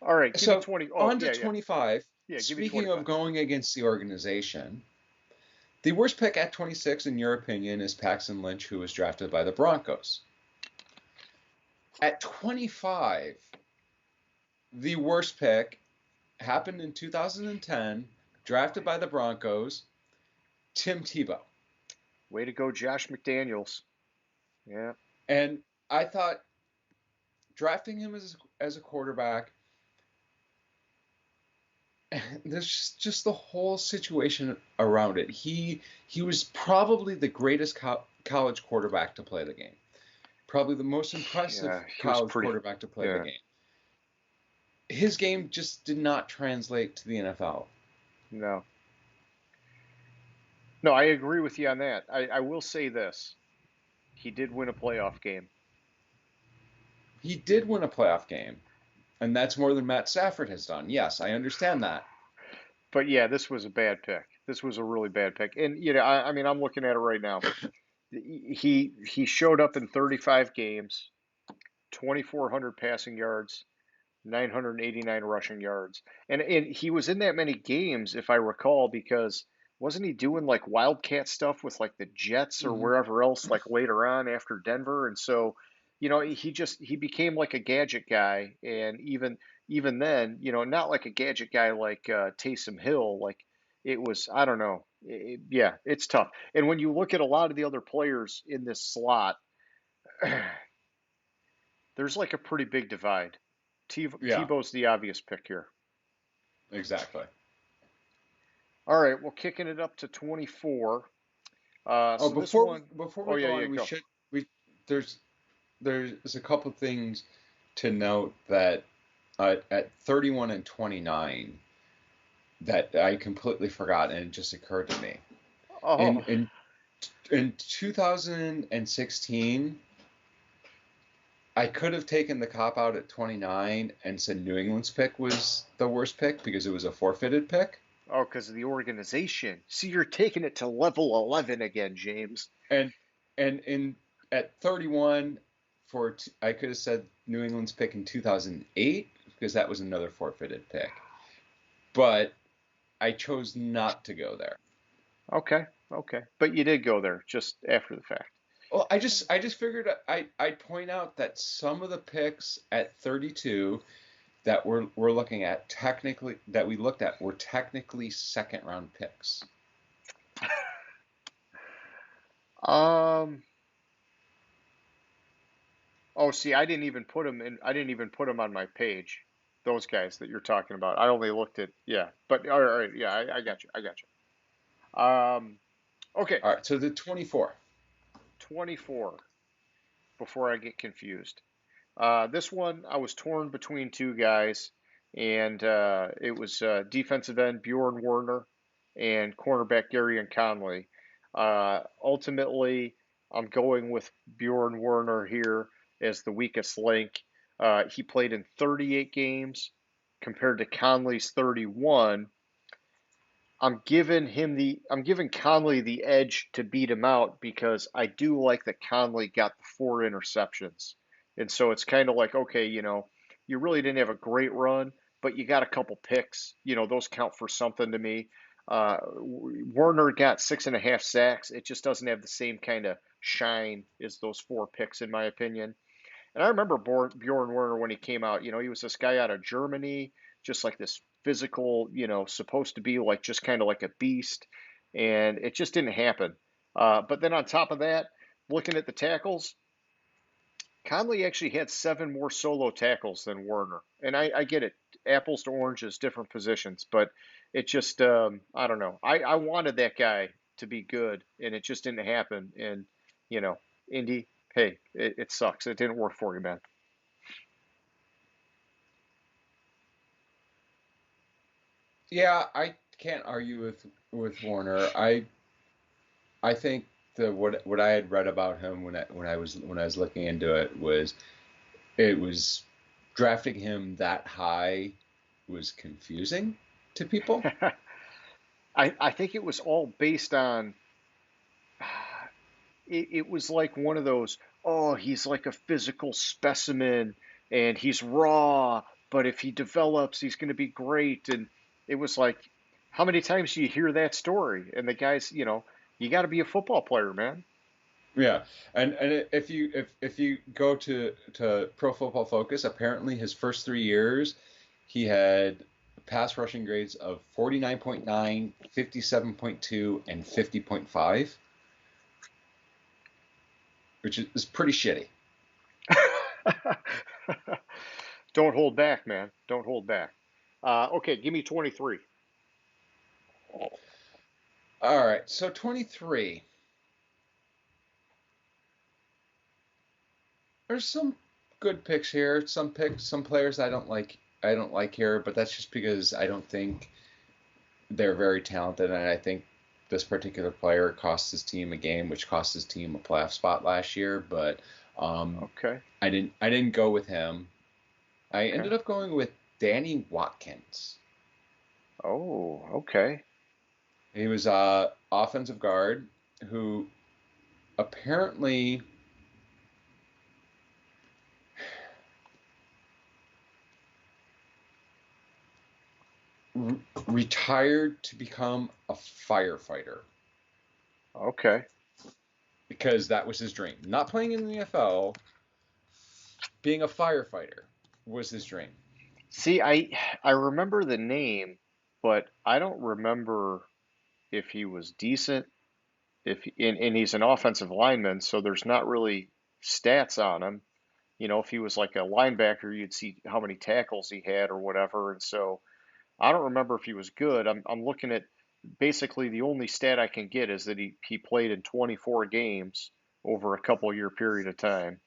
All right, give me So 20. Oh, on to yeah, yeah. 25. Yeah, give me Speaking of 25. going against the organization, the worst pick at 26, in your opinion, is Paxton Lynch, who was drafted by the Broncos. At 25, the worst pick happened in 2010, drafted by the Broncos, Tim Tebow. Way to go, Josh McDaniels. Yeah. And I thought drafting him as a quarterback, there's just the whole situation around it. He was probably the greatest college quarterback to play the game. Probably the most impressive Yeah, he was college pretty. quarterback to play the Yeah, game. His game just did not translate to the NFL. no. No, I agree with you on that. I will say this. He did win a playoff game. He did win a playoff game, and that's more than Matt Stafford has done. Yes, I understand that. But yeah, this was a bad pick. This was a really bad pick. And I mean, I'm looking at it right now. He showed up in 35 games, 2,400 passing yards, 989 rushing yards. And he was in that many games, if I recall, because wasn't he doing like Wildcat stuff with like the Jets or Hmm. wherever else, like later on after Denver? And so, he became like a gadget guy, and even then, not like a gadget guy like Taysom Hill. Like it was, I don't know. Yeah, it's tough. And when you look at a lot of the other players in this slot, there's like a pretty big divide. Yeah, Tebow's the obvious pick here. exactly. All right, well, kicking it up to 24. Oh, So this one, before oh we yeah, go yeah, on, go. we there's there's a couple things to note that at 31 and 29 that I completely forgot and it just occurred to me. In Oh, in in 2016, I could have taken the cop out at 29 and said New England's pick was the worst pick because it was a forfeited pick. oh, because of the organization. See, you're taking it to level 11 again, James. And in at 31 I could have said New England's pick in 2008 because that was another forfeited pick. But I chose not to go there. Okay, okay, but you did go there just after the fact. Well, I just figured I'd point out that some of the picks at 32 that we're looking at technically that we looked at were technically second round picks. Um. Oh, see, I didn't even put them in. I didn't even put them on my page. Those guys that you're talking about. I only looked at. Yeah, but all right, yeah, I got you. I got you. Okay, All right, so the 24. 24. Before I get confused. This one, I was torn between two guys, and it was defensive end Bjorn Werner and cornerback Gary Conley. Ultimately, I'm going with Bjorn Werner here as the weakest link. He played in 38 games compared to Conley's 31. I'm giving Conley the edge to beat him out because I do like that Conley got the four interceptions. And so it's kind of like, okay, you really didn't have a great run, but you got a couple picks. Those count for something to me. Werner got 6.5 sacks. It just doesn't have the same kind of shine as those four picks, in my opinion. And I remember Bjorn Werner when he came out. He was this guy out of Germany just like this physical, supposed to be like just kind of like a beast, and it just didn't happen. But then on top of that, looking at the tackles, Conley actually had seven more solo tackles than Werner. And I get it, apples to oranges, different positions, but it just, I don't know. I wanted that guy to be good, and it just didn't happen. And, you know, Indy, hey, it sucks. It didn't work for you, man. Yeah, I can't argue with Warner. I think the what I had read about him when I was looking into it was drafting him that high was confusing to people. I think it was all based on it was like one of those, oh, he's like a physical specimen and he's raw, but if he develops, he's going to be great. And it was like, how many times do you hear that story? And the guy's, you got to be a football player, man. Yeah, and if you go to Pro Football Focus, apparently his first 3 years, he had pass rushing grades of 49.9, 57.2, and 50.5, which is pretty shitty. Don't hold back, man. Don't hold back. Okay, give me 23. All right, so 23. There's some good picks here. Some players I don't like. I don't like here, but that's just because I don't think they're very talented, and I think this particular player cost his team a game, which cost his team a playoff spot last year. But Okay, I didn't go with him. I okay. ended up going with Danny Watkins. Oh, okay. He was a offensive guard who apparently retired to become a firefighter Okay. because that was his dream. Not playing in the NFL, being a firefighter was his dream. See, I remember the name, but I don't remember if he was decent. And he's an offensive lineman, so there's not really stats on him. If he was like a linebacker, you'd see how many tackles he had or whatever. And so I don't remember if he was good. I'm looking at basically the only stat I can get is that he played in 24 games over a couple year period of time.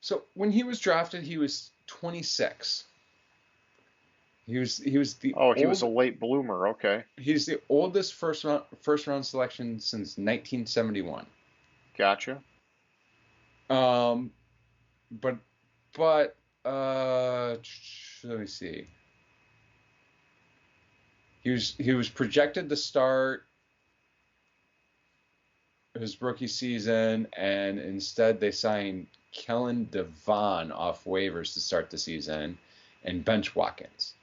So when he was drafted, he was 26. He was the Oh, he was a old late bloomer. Okay, he's the oldest first round selection since 1971. gotcha. Um, but but let me see. He was projected to start his rookie season, and instead they signed Kellen DeVaughn off waivers to start the season, and bench Watkins.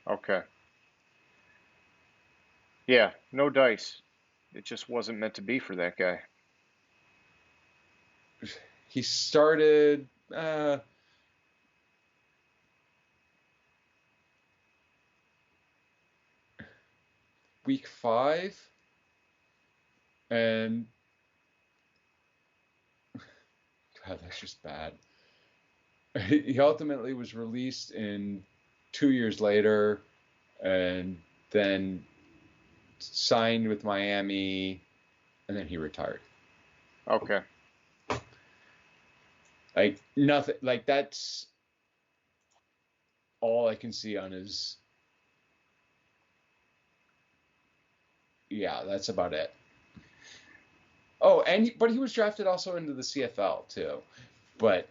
Okay, yeah, no dice. It just wasn't meant to be for that guy. He started week 5, and God, that's just bad. He ultimately was released in 2 years later, and then signed with Miami, and then he retired. Okay, Like nothing. Like that's all I can see on his. Yeah, that's about it. Oh, but he was drafted also into the CFL too. But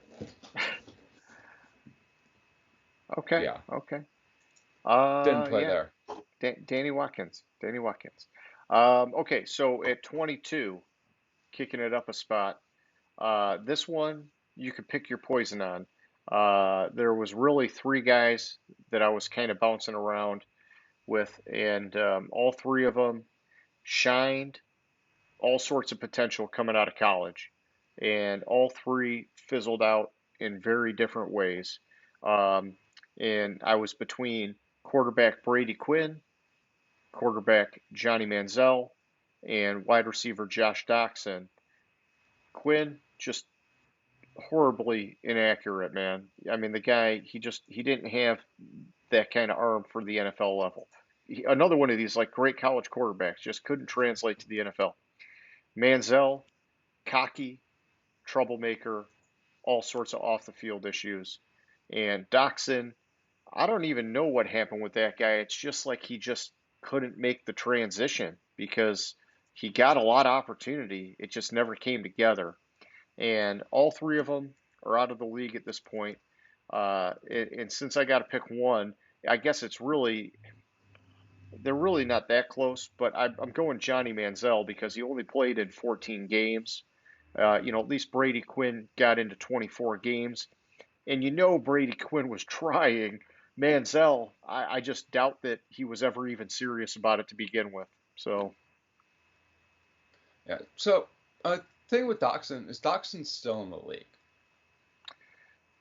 okay, yeah, okay. didn't play Yeah, there. Danny Watkins. Danny Watkins. Okay, so at 22, kicking it up a spot. This one you could pick your poison on. There was really three guys that I was kind of bouncing around with, and all three of them shined all sorts of potential coming out of college, and all three fizzled out in very different ways. Um, and I was between quarterback Brady Quinn, quarterback Johnny Manziel, and wide receiver Josh Doxson. Quinn just horribly inaccurate, man. I mean, the guy he didn't have that kind of arm for the NFL level. Another one of these like great college quarterbacks just couldn't translate to the NFL. Manziel, cocky, troublemaker, all sorts of off the field issues. And Doxson, I don't even know what happened with that guy. It's just like he just couldn't make the transition because he got a lot of opportunity. It just never came together. And all three of them are out of the league at this point. And since I got to pick one, I guess they're really not that close, but I'm going Johnny Manziel because he only played in 14 games. At least Brady Quinn got into 24 games. And Brady Quinn was trying. Manziel, I just doubt that he was ever even serious about it to begin with. So, Yeah. So, thing with Doxson is Doxson's still in the league.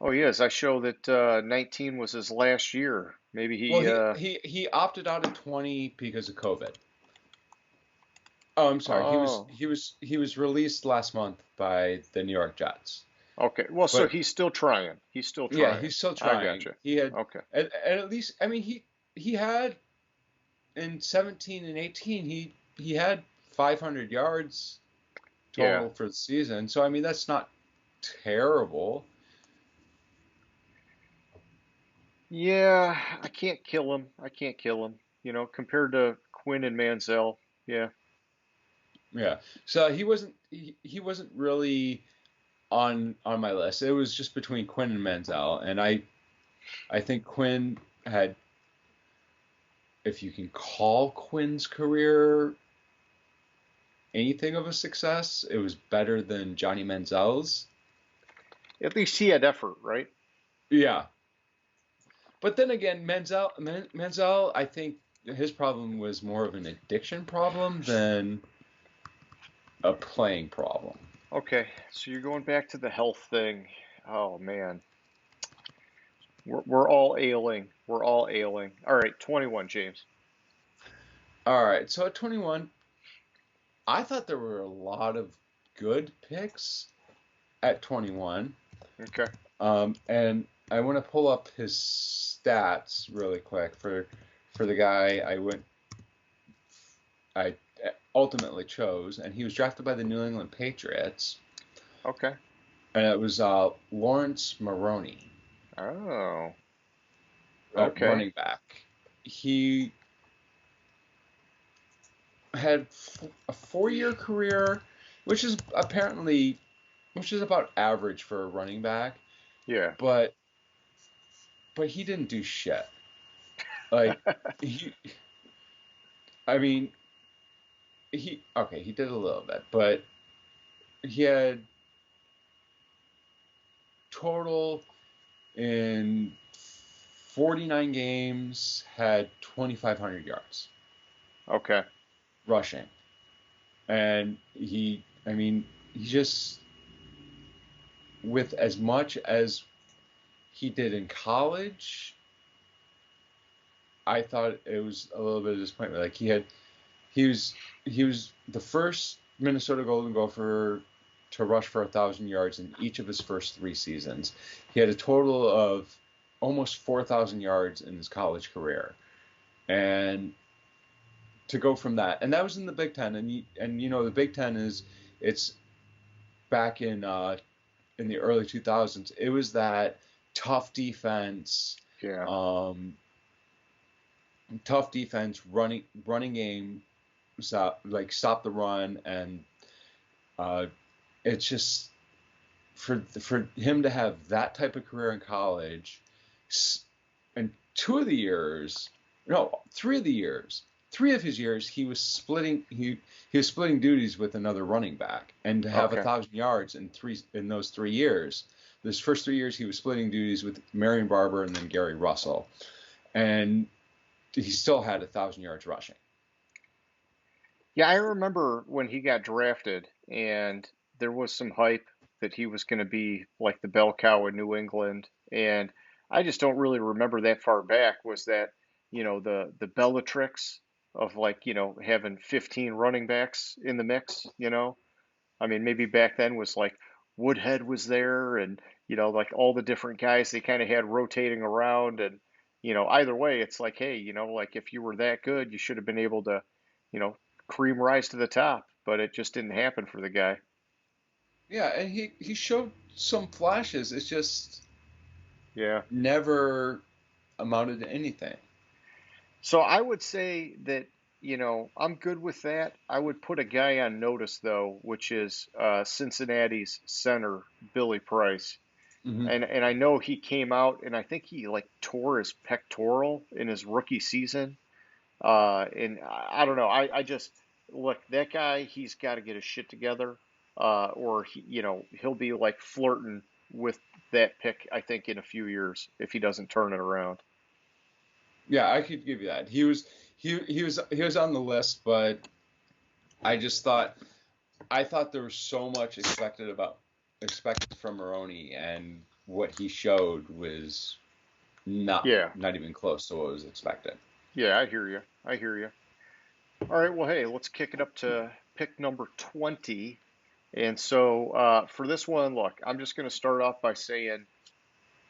oh yes, I show that 19 was his last year. Maybe Well, he, he opted out of 20 because of COVID. Oh, I'm sorry. oh, He was released last month by the New York Jets. okay. Well, so But he's still trying. He's still yeah, trying. he's still I trying. gotcha. He had Okay. and at least I mean he had in 17 and 18 he had 500 yards Yeah. total for the season. So I mean that's not terrible. Yeah, I can't kill him. I can't kill him. Compared to Quinn and Manziel. Yeah. Yeah. So he wasn't really on my list. It was just between Quinn and Manziel, and I think Quinn had, if you can call Quinn's career anything of a success, it was better than Johnny Manziel's. At least he had effort, right? Yeah, but then again, Manziel, I think his problem was more of an addiction problem than a playing problem. Okay, so you're going back to the health thing. Oh man, we're all ailing. We're all ailing. All right, 21, James. All right, so at 21, I thought there were a lot of good picks at 21. Okay. And I want to pull up his stats really quick for the guy I ultimately chose, and he was drafted by the New England Patriots, Okay. and it was Lawrence Maroney, Oh. Okay. running back. He had a 4-year career, which is about average for a running back, Yeah. but he didn't do shit. Like he, I mean, he did a little bit, but he had total in 49 games had 2,500 yards Okay. rushing, and I mean, he just with as much as he did in college, I thought it was a little bit of disappointment. Like he was the first Minnesota Golden Gopher to rush for 1,000 yards in each of his first 3 seasons. He had a total of almost 4,000 yards in his college career, and to go from that, and that was in the Big Ten, and the Big Ten it's back in the early 2000s. It was that tough defense, Yeah. um, running game, like stop the run, and uh, it's just for him to have that type of career in college, and 2 of the years, no, 3 of the years, 3 of his years, he was splitting duties with another running back, and to have Okay. 1,000 yards in those 3 years, those first 3 years he was splitting duties with Marion Barber and then Gary Russell, and he still had 1,000 yards rushing. Yeah, I remember when he got drafted, and there was some hype that he was going to be like the bell cow in New England, and I just don't really remember that far back. Was that the Bellatrix of like, having 15 running backs in the mix, I mean, maybe back then was like Woodhead was there and, like all the different guys they kind of had rotating around. And, either way, it's like, hey, like if you were that good, you should have been able to, you know, cream rise to the top, but it just didn't happen for the guy. Yeah, and he showed some flashes. It's just Yeah. never amounted to anything. So I would say that, I'm good with that. I would put a guy on notice though, which is Cincinnati's center, Billy Price. Hmm. And I know he came out and I think he like tore his pectoral in his rookie season. And I don't know. I just look that guy. He's got to get his shit together, or he'll be like flirting with that pick. I think in a few years if he doesn't turn it around. Yeah, I could give you that. He was on the list, but I thought there was so much expected from Maroney, and what he showed was not Yeah, not even close to what was expected. yeah, I hear you. I hear you. All right, well, hey, let's kick it up to pick number 20. And so for this one, look, I'm just going to start off by saying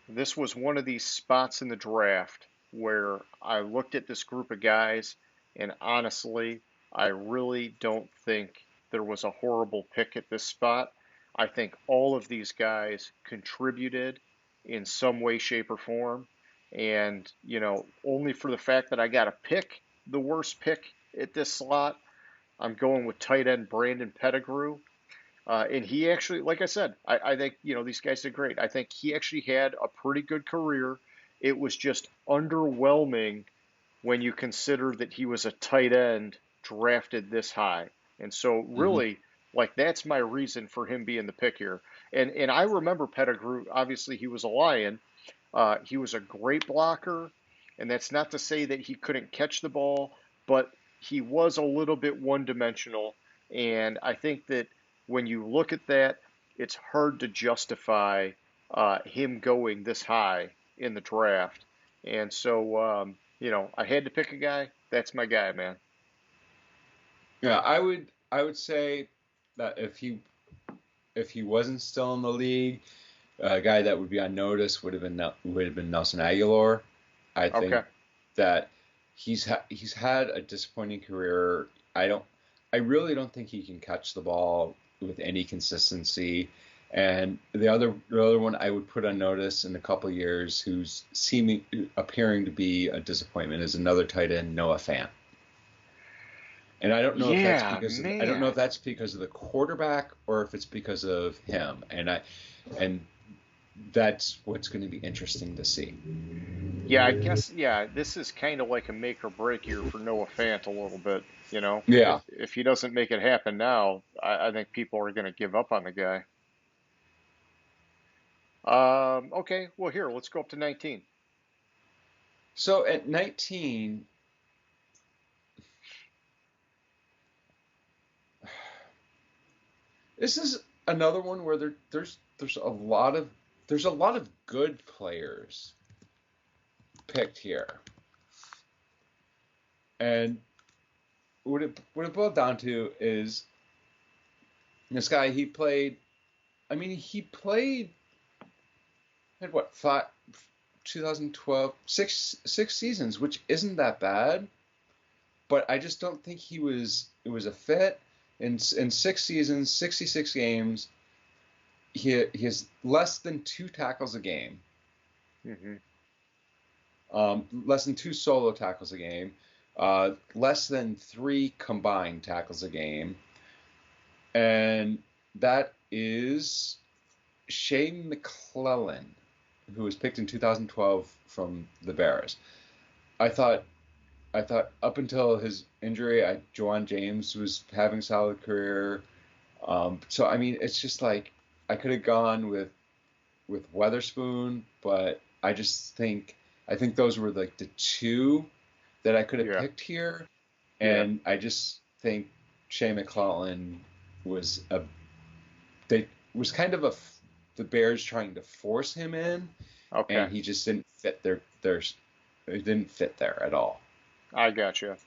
this was one of these spots in the draft where I looked at this group of guys, and honestly, I really don't think there was a horrible pick at this spot. I think all of these guys contributed in some way, shape, or form. And, only for the fact that I got to pick the worst pick at this slot, I'm going with tight end Brandon Pettigrew. And he actually, like I said, I think, these guys did great. I think he actually had a pretty good career. It was just underwhelming when you consider that he was a tight end drafted this high. And so Hmm. really, like that's my reason for him being the pick here. And I remember Pettigrew, obviously he was a Lion. He was a great blocker, and that's not to say that he couldn't catch the ball, but he was a little bit one-dimensional. And I think that when you look at that, it's hard to justify him going this high in the draft. And so, I had to pick a guy. That's my guy, man. Yeah, I would say that if he wasn't still in the league, a guy that would be on notice would have been Nelson Aguilar. I think Okay. that he's had a disappointing career. I really don't think he can catch the ball with any consistency. And the other one I would put on notice in a couple of years, who's appearing to be a disappointment, is another tight end, Noah Fant. And Yeah, I don't know if man. that's because of the quarterback or if it's because of him. And that's what's going to be interesting to see. Yeah, I guess, yeah, this is kind of like a make or break year for Noah Fant a little bit. If Yeah. if he doesn't make it happen now, I think people are going to give up on the guy. Okay, well here, let's go up to 19. So at 19, this is another one where there's a lot of good players picked here. And what it boiled down to is this guy, he played had what, 2012, six seasons, which isn't that bad, but I just don't think it was a fit. In 6 seasons, 66 games, he has less than 2 tackles a game, Hmm. less than 2 solo tackles a game, less than 3 combined tackles a game, and that is Shea McClellan, who was picked in 2012 from the Bears. I thought I thought up until his injury, Joanne James was having a solid career. So I mean, it's just like I could have gone with Weatherspoon, but I think those were like the two that I could have Yeah, picked here, yeah, and I just think Shea McClellan was a they was kind of the Bears trying to force him in, okay. and he just didn't fit their it didn't fit there at all. I gotcha.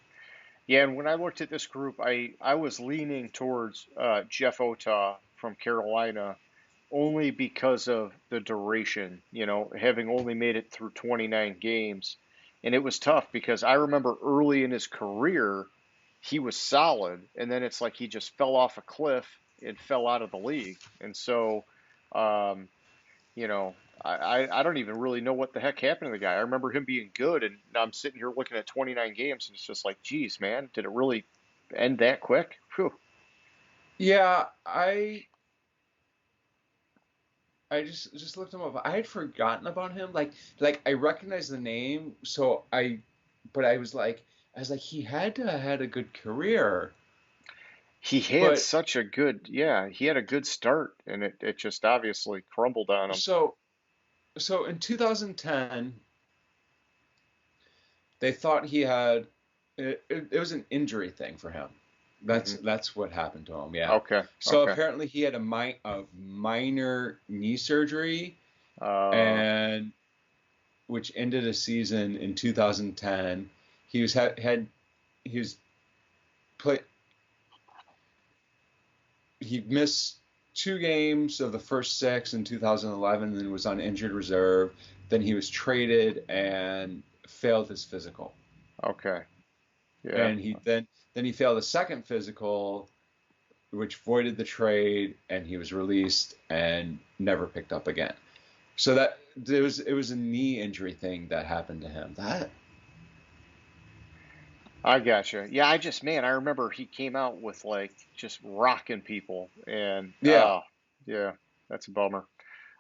Yeah, and when I looked at this group, I was leaning towards Jeff Otah from Carolina only because of the duration, having only made it through 29 games. And it was tough because I remember early in his career, he was solid, and then it's like he just fell off a cliff and fell out of the league. And so, um, you know, I don't even really know what the heck happened to the guy. I remember him being good, and now I'm sitting here looking at 29 games, and it's just like, geez, man, did it really end that quick? Whew. Yeah, I just looked him up. I had forgotten about him. Like I recognized the name, but I was like he had to have had a good career. He had But such a good, yeah, he had a good start, and it just obviously crumbled on him. so so in 2010, they thought he had it was an injury thing for him. That's Hmm. that's what happened to him. Yeah. Okay, So okay. apparently he had a minor knee surgery, Uh, and which ended a season in 2010. He was had he was play he missed 2 games of the first six in 2011, and then was on injured reserve. Then he was traded and failed his physical, okay, yeah. and then he failed a second physical, which voided the trade, and he was released and never picked up again. So that it was a knee injury thing that happened to him. That I gotcha. Yeah, man, I remember he came out with like just rocking people, and Yeah. yeah, that's a bummer.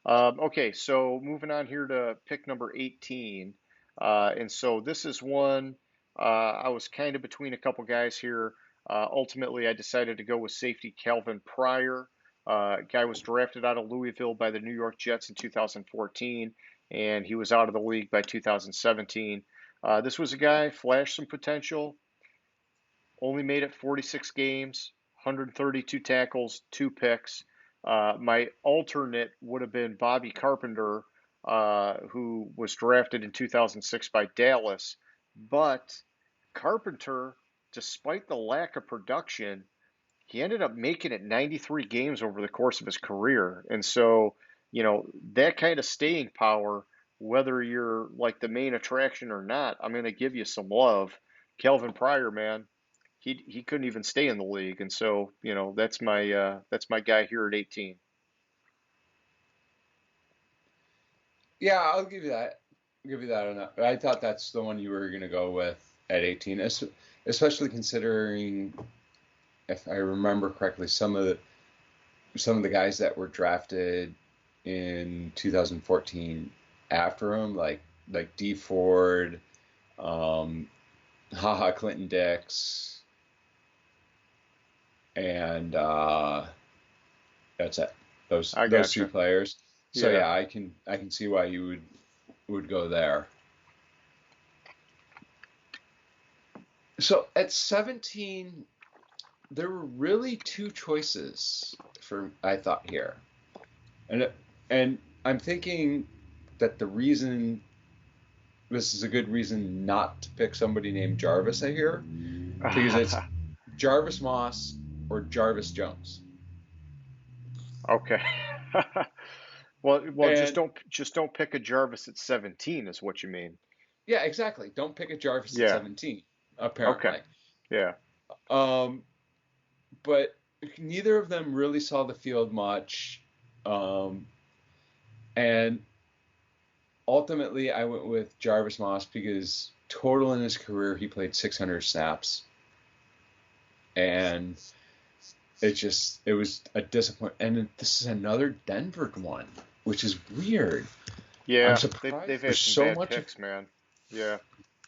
Okay, so moving on here to pick number 18. And so this is one I was kind of between a couple guys here. Ultimately, I decided to go with safety Calvin Pryor. Guy was drafted out of Louisville by the New York Jets in 2014, and he was out of the league by 2017. This was a guy, flashed some potential, only made it 46 games, 132 tackles, 2 picks. My alternate would have been Bobby Carpenter, who was drafted in 2006 by Dallas. But Carpenter, despite the lack of production, he ended up making it 93 games over the course of his career. And so, that kind of staying power, whether you're like the main attraction or not, I'm going to give you some love. Kelvin Pryor, man, he couldn't even stay in the league, and so that's my guy here at 18. Yeah, I'll give you that. Give you that on that. I thought that's the one you were gonna go with at 18, especially considering, if I remember correctly, some of the guys that were drafted in 2014 after him, like D Ford, um, haha Clinton Dix, and that's it. Those I those two gotcha. players. So Yeah. yeah, I can see why you would go there. So at 17, there were really two choices for I thought here, and and I'm thinking that the reason this is a good reason not to pick somebody named Jarvis here, because it's Jarvis Moss or Jarvis Jones. Okay. Well, just And don't pick a Jarvis at 17 is what you mean. yeah, exactly. Don't pick a Jarvis at Yeah. 17, Okay. apparently. Yeah. Um, but neither of them really saw the field much. Um, and ultimately, I went with Jarvis Moss because total in his career, he played 600 snaps. And it was a disappointment. And this is another Denver one, which is weird. I'm Yeah. They've surprised had there's some so bad much of, picks, man. Yeah.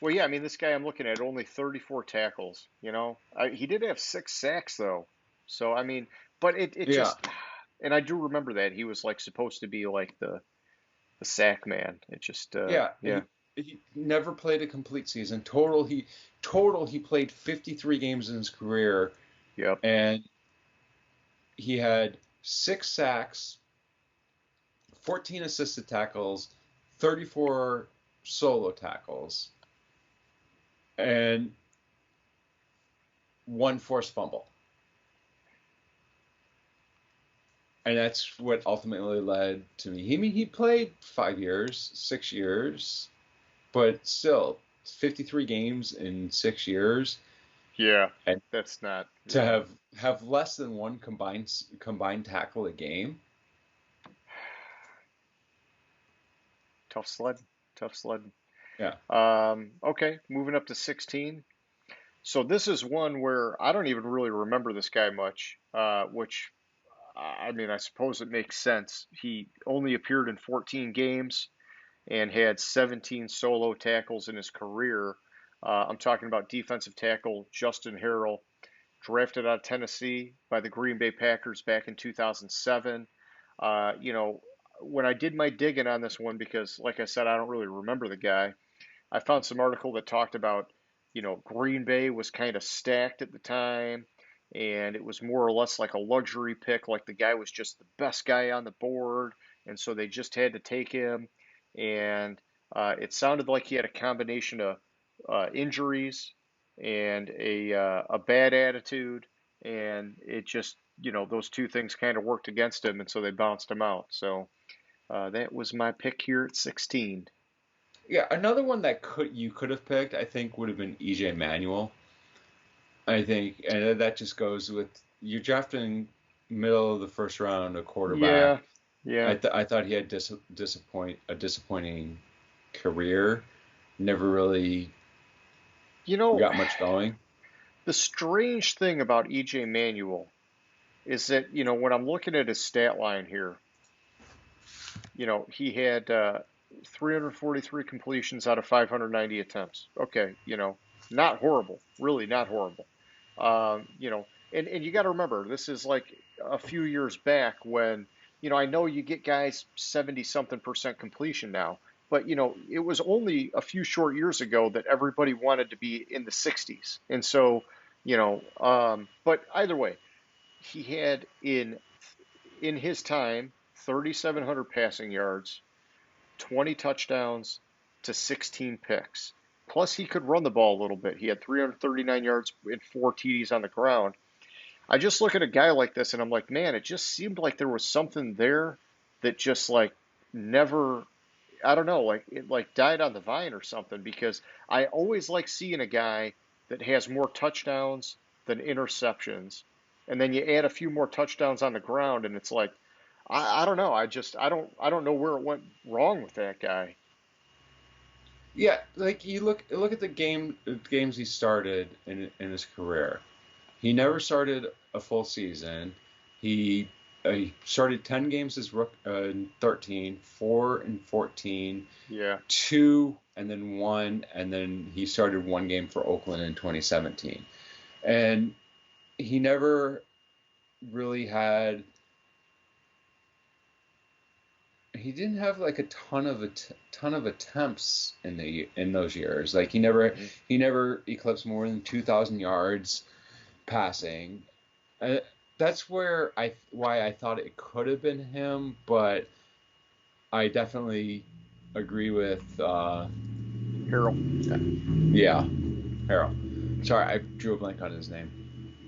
Well, yeah. I mean, this guy I'm looking at only 34 tackles. He did have 6 sacks though. So I mean, but it yeah, just, and I do remember that he was like supposed to be like the sack man. It just, yeah. yeah. He never played a complete season. Total he played 53 games in his career, Yep. and he had 6 sacks, 14 assisted tackles, 34 solo tackles. and one forced fumble. And that's what ultimately led to me. I mean, he played 5 years, 6 years, but still, 53 games in 6 years, Yeah, and that's not. to Yeah, have less than one combined tackle a game. tough sled. Tough sled. Yeah. Okay, moving up to 16. So this is one where I don't even really remember this guy much, which I mean, I suppose it makes sense. He only appeared in 14 games and had 17 solo tackles in his career. I'm talking about defensive tackle Justin Harrell, drafted out of Tennessee by the Green Bay Packers back in 2007. You know, when I did my digging on this one, because like I said, I don't really remember the guy, I found some article that talked about, Green Bay was kind of stacked at the time, and it was more or less like a luxury pick. Like the guy was just the best guy on the board, and so they just had to take him. And it sounded like he had a combination of injuries and a bad attitude, and it just, those two things kind of worked against him, and so they bounced him out. So that was my pick here at 16. Yeah, another one that you could have picked, I think, would have been EJ Manuel. I think, and that just goes with you're drafting middle of the first round a Yeah, quarterback. yeah. I thought he had a disappointing career. Never really You know, got much going. the strange thing about EJ Manuel is that, when I'm looking at his stat line here, he had 343 completions out of 590 attempts. Okay, not horrible, really not horrible. And you got to remember, this is like a few years back when, I know you get guys 70 something percent completion now, but it was only a few short years ago that everybody wanted to be in the 60s. And so, but either way, he had in his time 3,700 passing yards, 20 touchdowns to 16 picks. Plus, he could run the ball a little bit. He had 339 yards and 4 TDs on the ground. I just look at a guy like this and I'm like, man, it just seemed like there was something there that just like never, I don't know, like it like died on the vine or something, because I always like seeing a guy that has more touchdowns than interceptions. And then you add a few more touchdowns on the ground and it's like, I don't know. I don't know where it went wrong with that guy. Yeah, like you look at games he started in his career. He never started a full season. He he started 10 games as rook in 13, 4 and 14, Yeah. 2 and then 1, and then he started one game for Oakland in 2017. And he never really had he didn't have like a ton of attempts in those years. Like Hmm. he never eclipsed more than 2,000 yards passing. Uh, that's why I thought it could have been him, but I definitely agree with Harold. yeah, Harold. Sorry, I drew a blank on his name.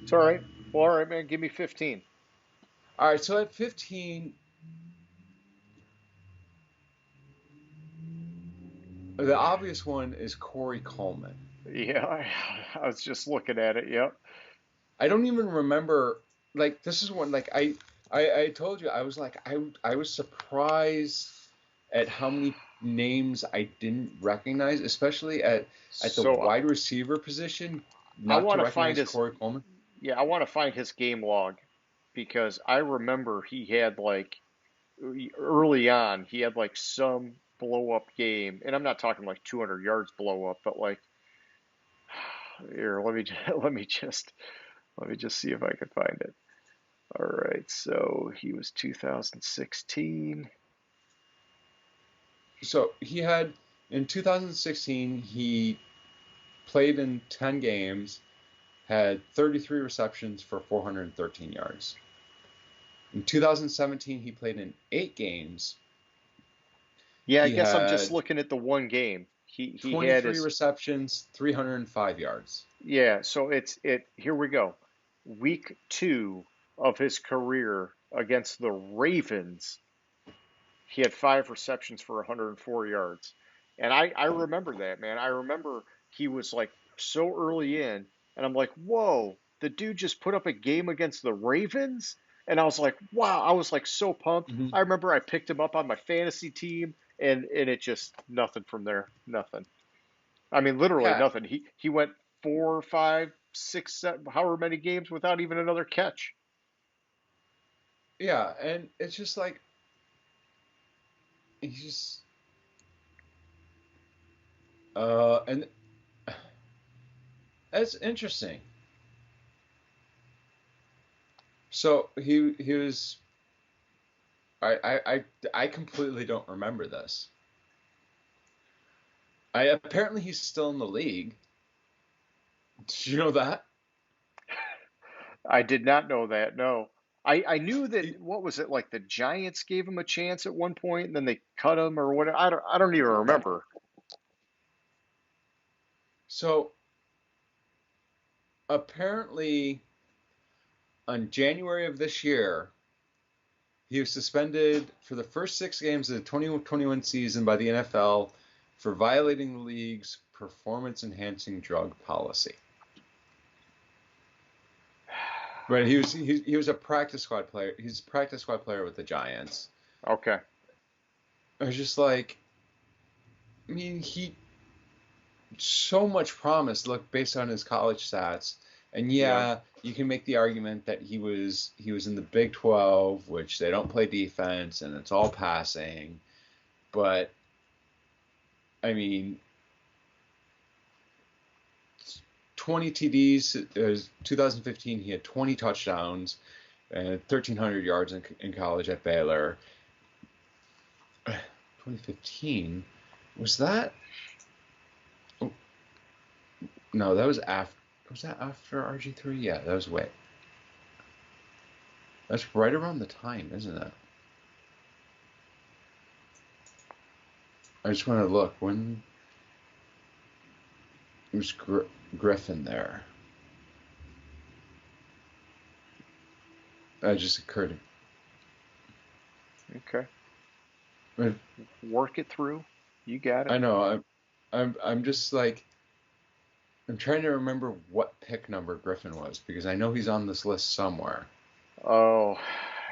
It's all right. Well, all right, man. Give me 15. All right, so at 15, the obvious one is Corey Coleman. Yeah, I was just looking at it. Yep. I don't even remember. Like this is one like I told you I was like I was surprised at how many names I didn't recognize, especially at the So wide receiver position, I not to want to find recognize his. Corey Coleman. Yeah, I want to find his game log because I remember he had like early on he had like some blow up game, and I'm not talking like 200 yards blow up, but like here, let me just see if I can find it. All right, so he was 2016. So he had in 2016 he played in 10 games, had 33 receptions for 413 yards. In 2017 he played in 8 games. Yeah, I He guess I'm just had looking at the one game. He had 23 his receptions, 305 yards. yeah. So it. Here we go. Week 2 of his career against the Ravens, he had 5 receptions for 104 yards. And I remember that, man. I remember he was like so early in, and I'm like, whoa, the dude just put up a game against the Ravens? And I was like, wow, I was like so pumped. Hmm. I remember I picked him up on my fantasy team, and it just nothing from there. Nothing. I mean, literally Yeah, nothing. He went 4, 5, 6, 7, however many games without even another catch. yeah, and it's just like he's just and that's interesting. So he was I completely don't remember this. I apparently he's still in the league. Did you know that? I did not know that. No, I knew He- that. What was it like? The Giants gave him a chance at one point, and then they cut him or what? I don't even remember. So apparently on January of this year, he was suspended for the first 6 games of the 2021 season by the NFL for violating the league's performance-enhancing drug policy. But he was a practice squad player. He's a practice squad player with the Giants. Okay. I was just like, I mean, he so much promise look based on his college stats. And Yeah. yeah, you can make the argument that he was in the Big 12, which they don't play defense and it's all passing. But I mean, 20 TDs. 2015, he had 20 touchdowns and 1,300 yards in college at Baylor. 2015, was that? Oh, no, that was after. Was that after RG3? Yeah, that was way. That's right around the time, isn't it? I just want to look. When was Griffin there? That just occurred. Okay. I Work it through. You got it. I know. I'm just like I'm trying to remember what pick number Griffin was because I know he's on this list somewhere. Oh,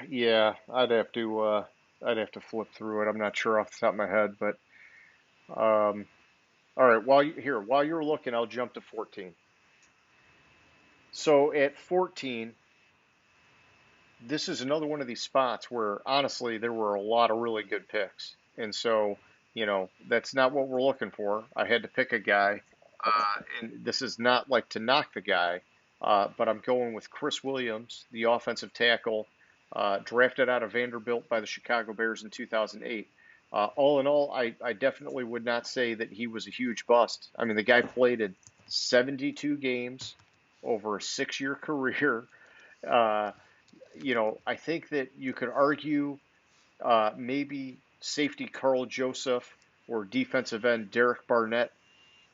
yeah. I'd have to flip through it. I'm not sure off the top of my head, but all right. While you're looking, I'll jump to 14. So at 14, this is another one of these spots where honestly there were a lot of really good picks. And so, that's not what we're looking for. I had to pick a guy, and this is not like to knock the guy, but I'm going with Chris Williams, the offensive tackle, drafted out of Vanderbilt by the Chicago Bears in 2008. All in all, I definitely would not say that he was a huge bust. I mean, the guy played in 72 games over a 6-year career. Uh, I think that you could argue maybe safety Carl Joseph or defensive end Derek Barnett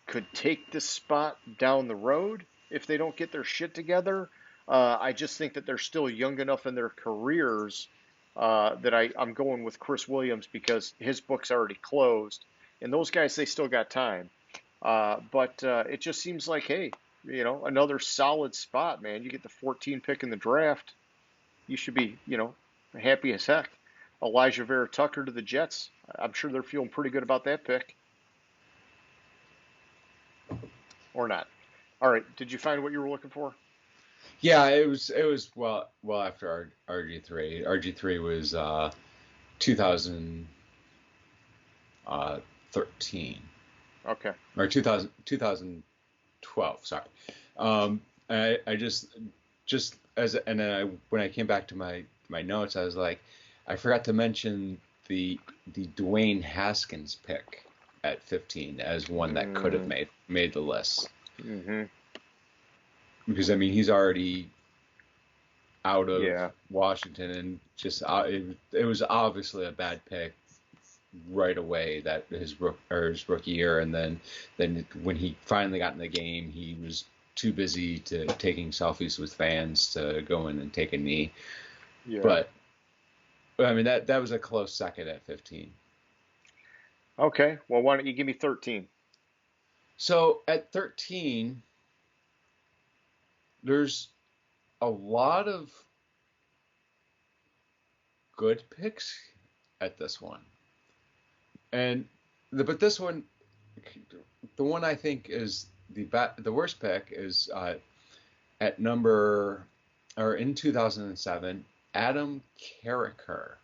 could take this spot down the road if they don't get their shit together. I just think that they're still young enough in their careers that I'm going with Chris Williams because his book's already closed. And those guys, they still got time. But it just seems like, hey, another solid spot, man. You get the 14 pick in the draft. You should be, happy as heck. Elijah Vera Tucker to the Jets. I'm sure they're feeling pretty good about that pick. Or not. All right. Did you find what you were looking for? Yeah, it was well after RG3. RG3 was 2013 Okay. or 2012. Sorry. I just as and then when I came back to my notes, I was like, I forgot to mention the Dwayne Haskins pick at 15 as one that could have Mm, made the list hmm because I mean he's already out of Yeah. Washington and just it was obviously a bad pick right away that his rookie year, and then when he finally got in the game, he was too busy to taking selfies with fans to go in and take a knee. Yeah. But I mean that was a close second at 15. Okay. Well, why don't you give me 13? So at 13, there's a lot of good picks at this one, and but this one, the one I think is the worst pick is at number or in 2007, Adam Carricker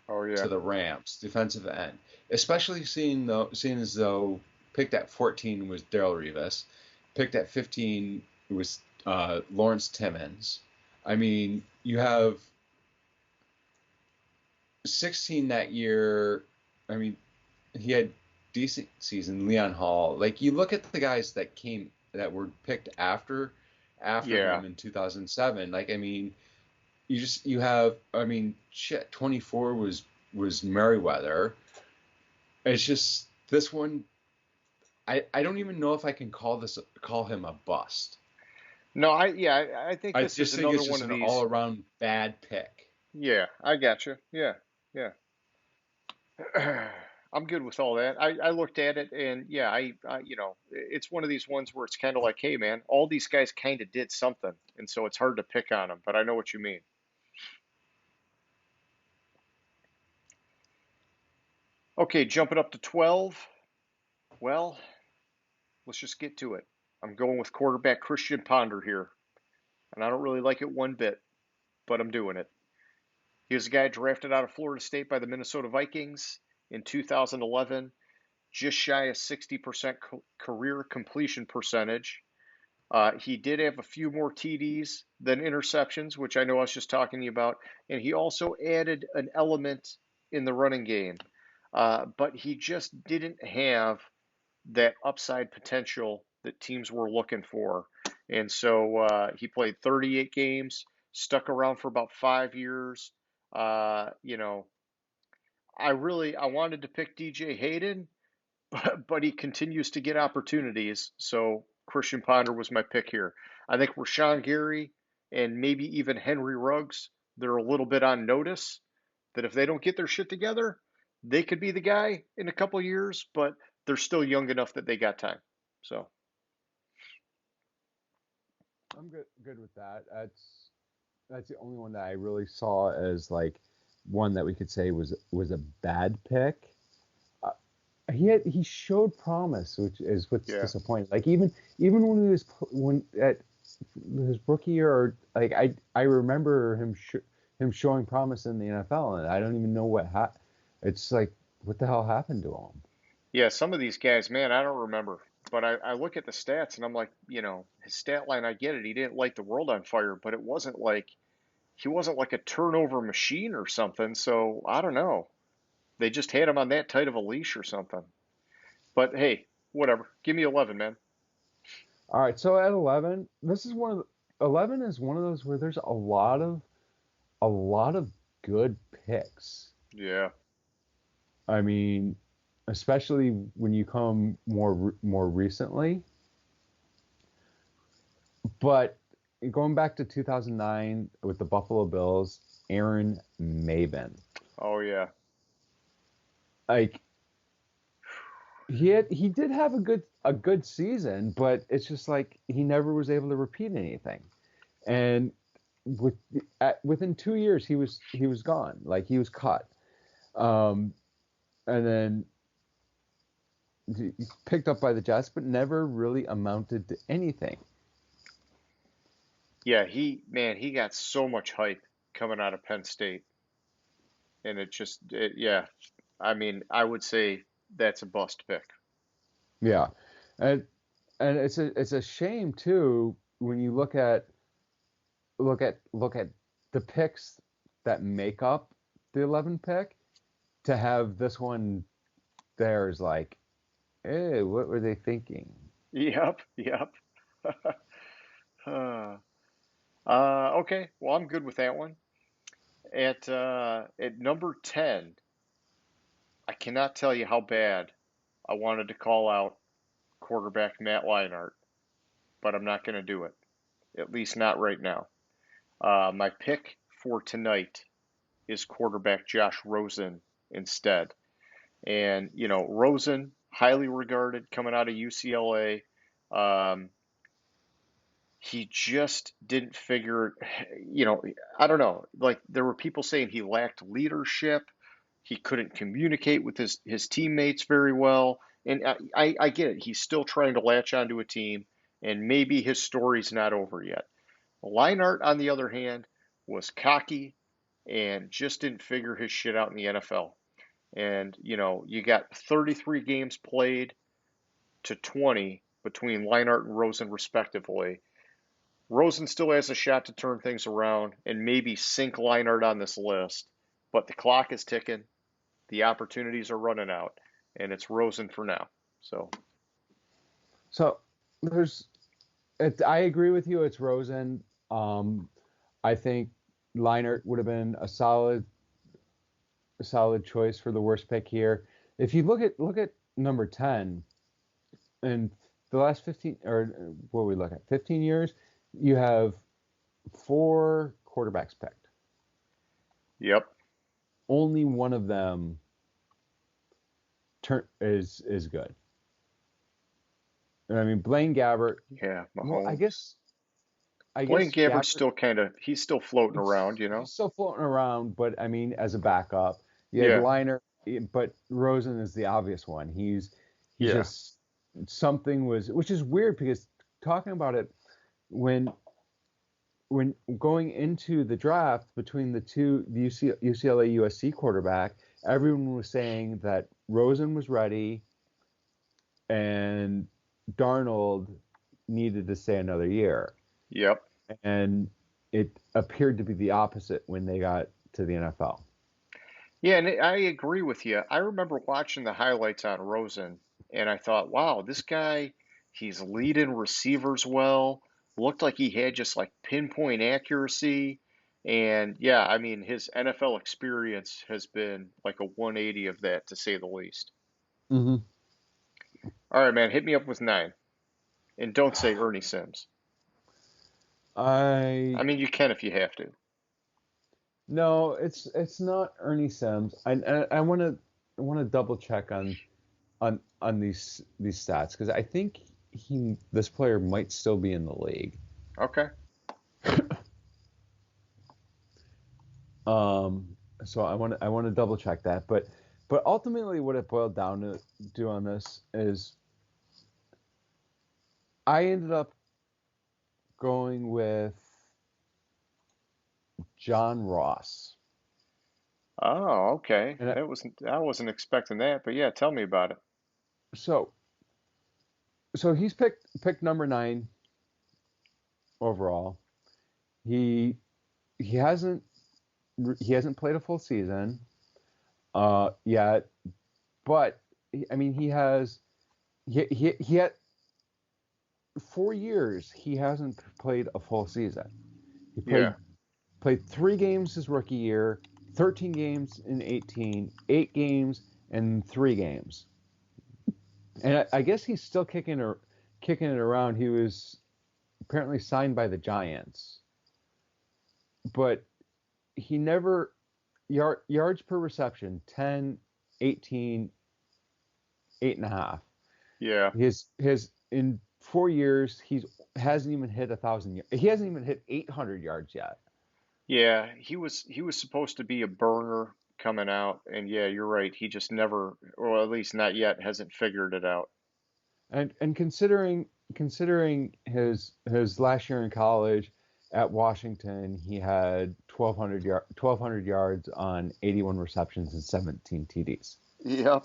Oh yeah. to the Rams, defensive end. Especially seeing as though picked at 14 was Darrelle Revis, picked at 15 was Lawrence Timmons. I mean, you have 16 that year. I mean, he had decent season. Leon Hall. Like you look at the guys that were picked after Yeah. him in 2007. Like I mean, you have. I mean, shit. 24 was Merriweather. It's just this one. I don't even know if I can call him a bust. No, I think I this is just think another it's one just of an these. all around bad pick. Yeah, I got you. Yeah. Yeah. I'm good with all that. I looked at it and yeah, it's one of these ones where it's kind of like, hey man, all these guys kind of did something, and so it's hard to pick on them. But I know what you mean. Okay, jumping up to 12. Well, let's just get to it. I'm going with quarterback Christian Ponder here, and I don't really like it one bit, but I'm doing it. He was a guy drafted out of Florida State by the Minnesota Vikings in 2011, just shy of 60% career completion percentage. He did have a few more TDs than interceptions, which I know I was just talking to you about, and he also added an element in the running game. But he just didn't have that upside potential that teams were looking for. And so he played 38 games, stuck around for about 5 years. You know, I wanted to pick DJ Hayden, but he continues to get opportunities. So Christian Ponder was my pick here. I think Rashawn Gary and maybe even Henry Ruggs, they're a little bit on notice that if they don't get their shit together, they could be the guy in a couple years, but they're still young enough that they got time. So, I'm good with that. That's the only one that I really saw as like one that we could say was a bad pick. Uh, he showed promise, which is what's yeah. disappointing. Like even when at his rookie year, or like I remember him showing promise in the NFL, and I don't even know it's like what the hell happened to him? Yeah, some of these guys, man, I don't remember. But I look at the stats and I'm like, his stat line, I get it. He didn't light the world on fire, but it wasn't like he wasn't like a turnover machine or something. So I don't know. They just had him on that tight of a leash or something. But hey, whatever. Give me 11, man. All right, so at 11, 11 is one of those where there's a lot of good picks. Yeah. I mean, especially when you come more recently. But going back to 2009 with the Buffalo Bills, Aaron Maven. Oh yeah. Like he did have a good season, but it's just like he never was able to repeat anything. And within 2 years he was gone. Like he was cut. And then picked up by the Jets, but never really amounted to anything. Yeah, he got so much hype coming out of Penn State. And yeah. I mean, I would say that's a bust pick. Yeah, and it's a shame too when you look at the picks that make up the 11 pick to have this one there is like, hey, what were they thinking? Yep, yep. Okay, well, I'm good with that one. At number 10, I cannot tell you how bad I wanted to call out quarterback Matt Leinart, but I'm not going to do it. At least not right now. My pick for tonight is quarterback Josh Rosen instead. And, Rosen, highly regarded coming out of UCLA. Um, he just didn't figure, I don't know. Like, there were people saying he lacked leadership. He couldn't communicate with his teammates very well. And I get it. He's still trying to latch onto a team, and maybe his story's not over yet. Leinart, on the other hand, was cocky and just didn't figure his shit out in the NFL. And, you got 33 games played to 20 between Leinart and Rosen, respectively. Rosen still has a shot to turn things around and maybe sink Leinart on this list, but the clock is ticking. The opportunities are running out, and it's Rosen for now. So I agree with you. It's Rosen. I think Leinart would have been a solid choice for the worst pick here. If you look at number 10, in the last 15, or what we look at, 15 years, you have 4 quarterbacks picked. Yep. Only one of them is good. I mean, Blaine Gabbert. Yeah, Mahomes. Well, I guess Blaine Gabbert's still he's still floating around, He's still floating around, but I mean, as a backup, you Yeah. had Leinart, but Rosen is the obvious one. He's just something which is weird because talking about it when going into the draft between the UCLA USC quarterback, everyone was saying that Rosen was ready and Darnold needed to stay another year. Yep. And it appeared to be the opposite when they got to the NFL. Yeah, and I agree with you. I remember watching the highlights on Rosen, and I thought, wow, this guy, he's leading receivers well. Looked like he had just like pinpoint accuracy. And yeah, I mean, his NFL experience has been like a 180 of that, to say the least. Mm-hmm. All right, man, hit me up with 9. And don't say Ernie Sims. I mean, you can if you have to. No, it's not Ernie Sims. I want to double check on these stats because I think this player might still be in the league. Okay. So I want to double check that, but ultimately what it boiled down to do on this is I ended up going with John Ross. Oh, okay. And I wasn't expecting that, but yeah, tell me about it. So he's picked number 9 overall. He hasn't played a full season yet, but I mean he had 4 years he hasn't played a full season. He played 3 games his rookie year, 13 games in 18, 8 games and 3 games. And I guess he's still kicking it around. He was apparently signed by the Giants, but he never yards per reception 10, 18, 8.5. Yeah. His in 4 years he hasn't even hit 1,000. He hasn't even hit 800 yards yet. Yeah, he was supposed to be a burner coming out, and yeah, you're right. He just never, or at least not yet, hasn't figured it out. And considering his last year in college at Washington, he had 1,200 yards on 81 receptions and 17 TDs. Yep.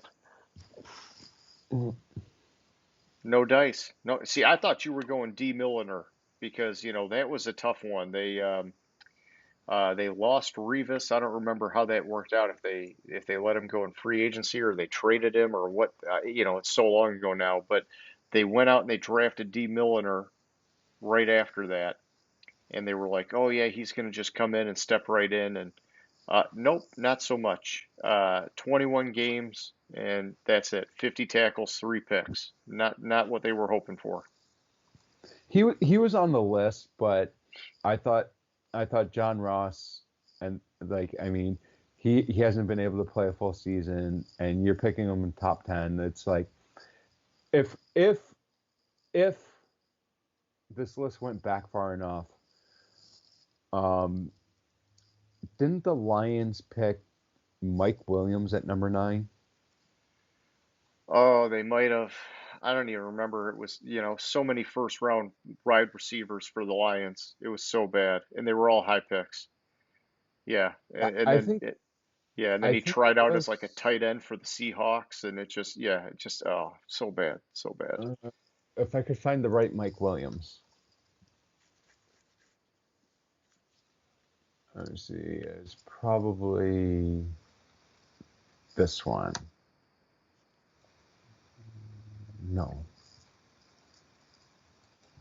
No dice. No. See, I thought you were going D. Milliner because that was a tough one. They lost Revis. I don't remember how that worked out. If they let him go in free agency or they traded him or what. It's so long ago now. But they went out and they drafted D. Milliner right after that, and they were like, "Oh yeah, he's going to just come in and step right in." And Nope, not so much. 21 games and that's it. 50 tackles, 3 picks. Not what they were hoping for. He was on the list, but I thought I thought John Ross and like I mean he hasn't been able to play a full season, and you're picking him in top 10. It's like if this list went back far enough, um, didn't the Lions pick Mike Williams at number 9? Oh, they might have. I don't even remember. It was, so many first round wide receivers for the Lions. It was so bad, and they were all high picks. Yeah, I, and I then think yeah, and then I he think tried it out as like a was. tight end for the Seahawks, and it just oh, so bad, so bad. Uh, if I could find the right Mike Williams. Let me see. It's probably this one. No,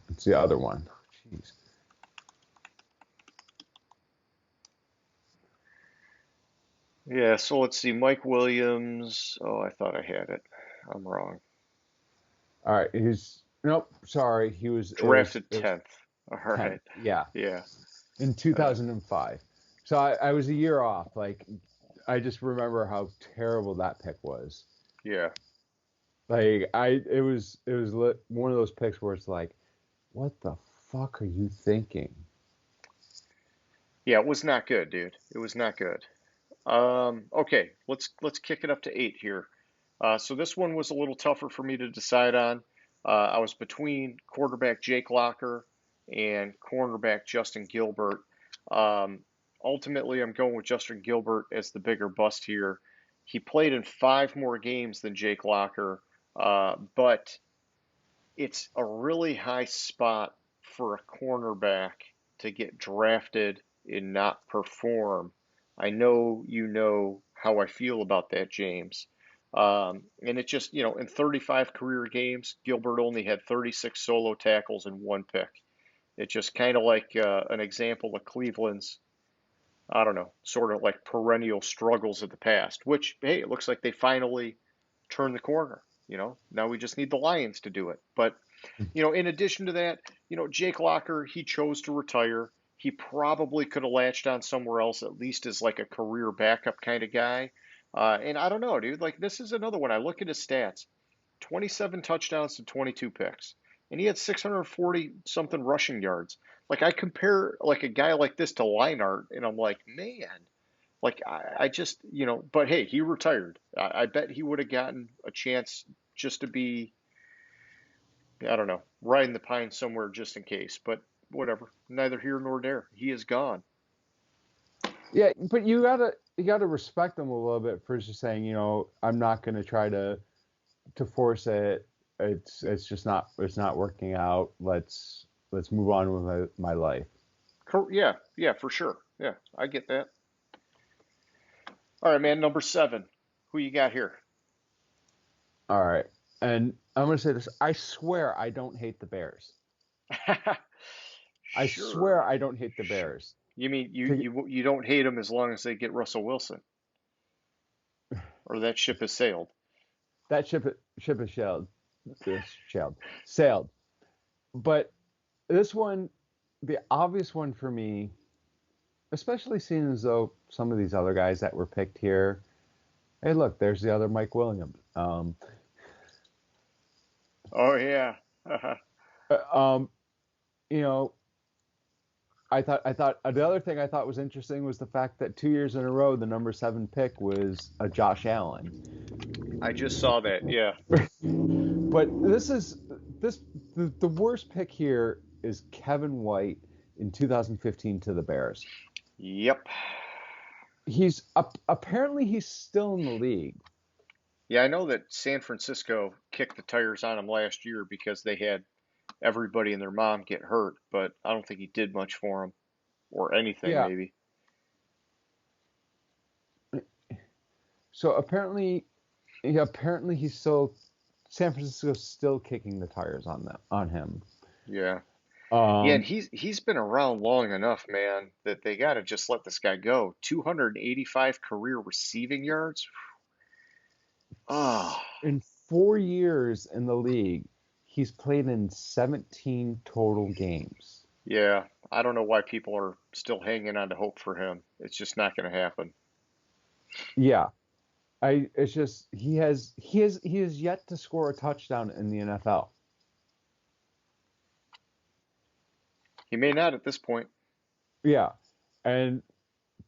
it's the other one. Jeez. Yeah, so let's see, Mike Williams. Oh, I thought I had it. I'm wrong. All right. He's nope. Sorry. He was. Drafted It was 10th. All 10th. right. Yeah, Yeah. in Uh, 2005. So I was a year off. Like I just remember how terrible that pick was. yeah. Like it was one of those picks where it's like, what the fuck are you thinking? Yeah, it was not good, dude. It was not good. Okay, let's kick it up to 8 here. So this one was a little tougher for me to decide on. I was between quarterback Jake Locker and cornerback Justin Gilbert. Um, Ultimately, I'm going with Justin Gilbert as the bigger bust here. He played in 5 more games than Jake Locker, but it's a really high spot for a cornerback to get drafted and not perform. I know you know how I feel about that, James. And it just, in 35 career games, Gilbert only had 36 solo tackles and 1 pick. It's just kind of like an example of Cleveland's, I don't know, sort of like perennial struggles of the past, which, hey, it looks like they finally turned the corner. Now we just need the Lions to do it. But in addition to that, Jake Locker, he chose to retire. He probably could have latched on somewhere else, at least as like a career backup kind of guy. And I don't know, dude. Like, this is another one. I look at his stats: 27 touchdowns to 22 picks. And he had 640 something rushing yards. Like, I compare like a guy like this to Leinart, and I'm like, man, like I just, but hey, he retired. I bet he would have gotten a chance just to be, I don't know, riding the pine somewhere just in case. But whatever, neither here nor there. He is gone. Yeah, but you gotta respect them a little bit for just saying, I'm not gonna try to force it. It's just not working out. Let's move on with my life. Yeah, yeah, for sure. Yeah, I get that. All right, man. Number 7. Who you got here? All right. And I'm gonna say this. I swear I don't hate the Bears. I Sure, swear I don't hate the sure. Bears. You mean you To- you you don't hate him as long as they get Russell Wilson, or that ship has sailed. that ship has sailed. But this one, the obvious one for me, especially seeing as though some of these other guys that were picked here. Hey, look, there's the other Mike Williams. Oh yeah. Uh, um, you know, I thought the other thing I thought was interesting was the fact that 2 years in a row the number 7 pick was a Josh Allen. I just saw that. Yeah. But the worst pick here is Kevin White in 2015 to the Bears. Yep. Apparently he's still in the league. Yeah, I know that San Francisco kicked the tires on him last year because they had everybody and their mom get hurt, but I don't think he did much for him or anything, Yeah. maybe. So apparently he's still San Francisco's still kicking the tires on him. Yeah. Yeah, and Um, he's been around long enough, man, that they got to just let this guy go. 285 career receiving yards. Oh, in 4 years in the league, he's played in 17 total games. yeah. I don't know why people are still hanging on to hope for him. It's just not going to happen. Yeah, it's just he has yet to score a touchdown in the NFL. He may not at this point. Yeah, and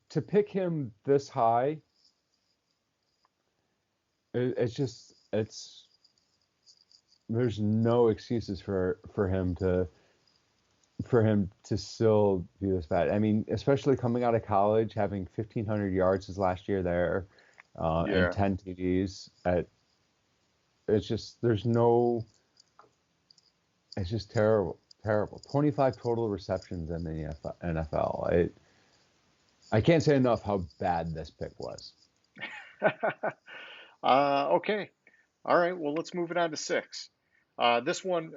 to pick him this high, it's there's no excuses for him to still be this bad. I mean, especially coming out of college, having 1,500 yards his last year there, and Yeah. 10 TDs. It's just there's no. It's just terrible, terrible. 25 total receptions in the NFL. I can't say enough how bad this pick was. Okay. All right. Well, let's move it on to six. This one,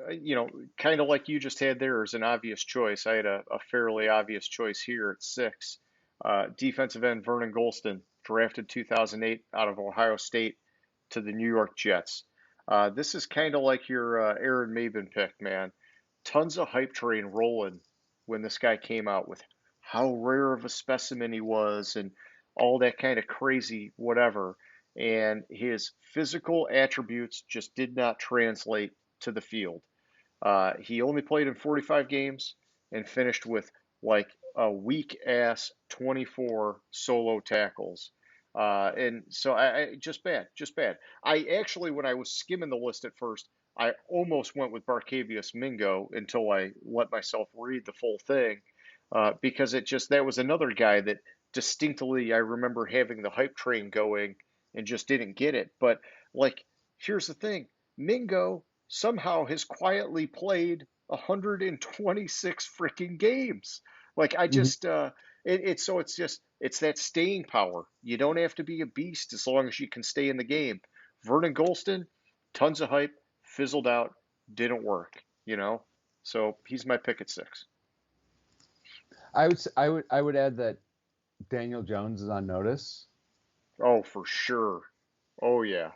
kind of like you just had there, is an obvious choice. I had a fairly obvious choice here at six. Defensive end Vernon Golston, drafted 2008 out of Ohio State to the New York Jets. This is kind of like your Aaron Maben pick, man. Tons of hype train rolling when this guy came out with how rare of a specimen he was and all that kind of crazy whatever. And his physical attributes just did not translate to the field. He only played in 45 games and finished with like a weak ass 24 solo tackles. And so I just bad, just bad. I actually, when I was skimming the list at first, I almost went with Barcavius Mingo until I let myself read the full thing, because that was another guy that distinctly I remember having the hype train going and just didn't get it. But like, here's the thing, Mingo somehow has quietly played 126 freaking games. Like I Mhm. just it's that staying power. You don't have to be a beast as long as you can stay in the game. Vernon Golston, tons of hype, fizzled out, didn't work. So he's my pick at six. I would add that Daniel Jones is on notice, Oh, for sure. Oh yeah.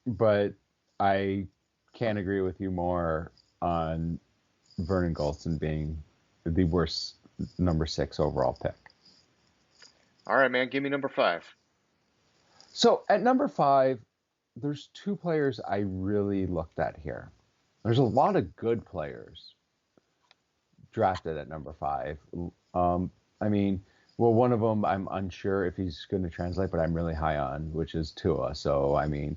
but I can't agree with you more on Vernon Gholston being the worst number 6 overall pick. All right, man. Give me number five. So at number 5, there's 2 players I really looked at here. There's a lot of good players drafted at number 5. I mean, well, one of them I'm unsure if he's going to translate, but I'm really high on, which is Tua. So I mean,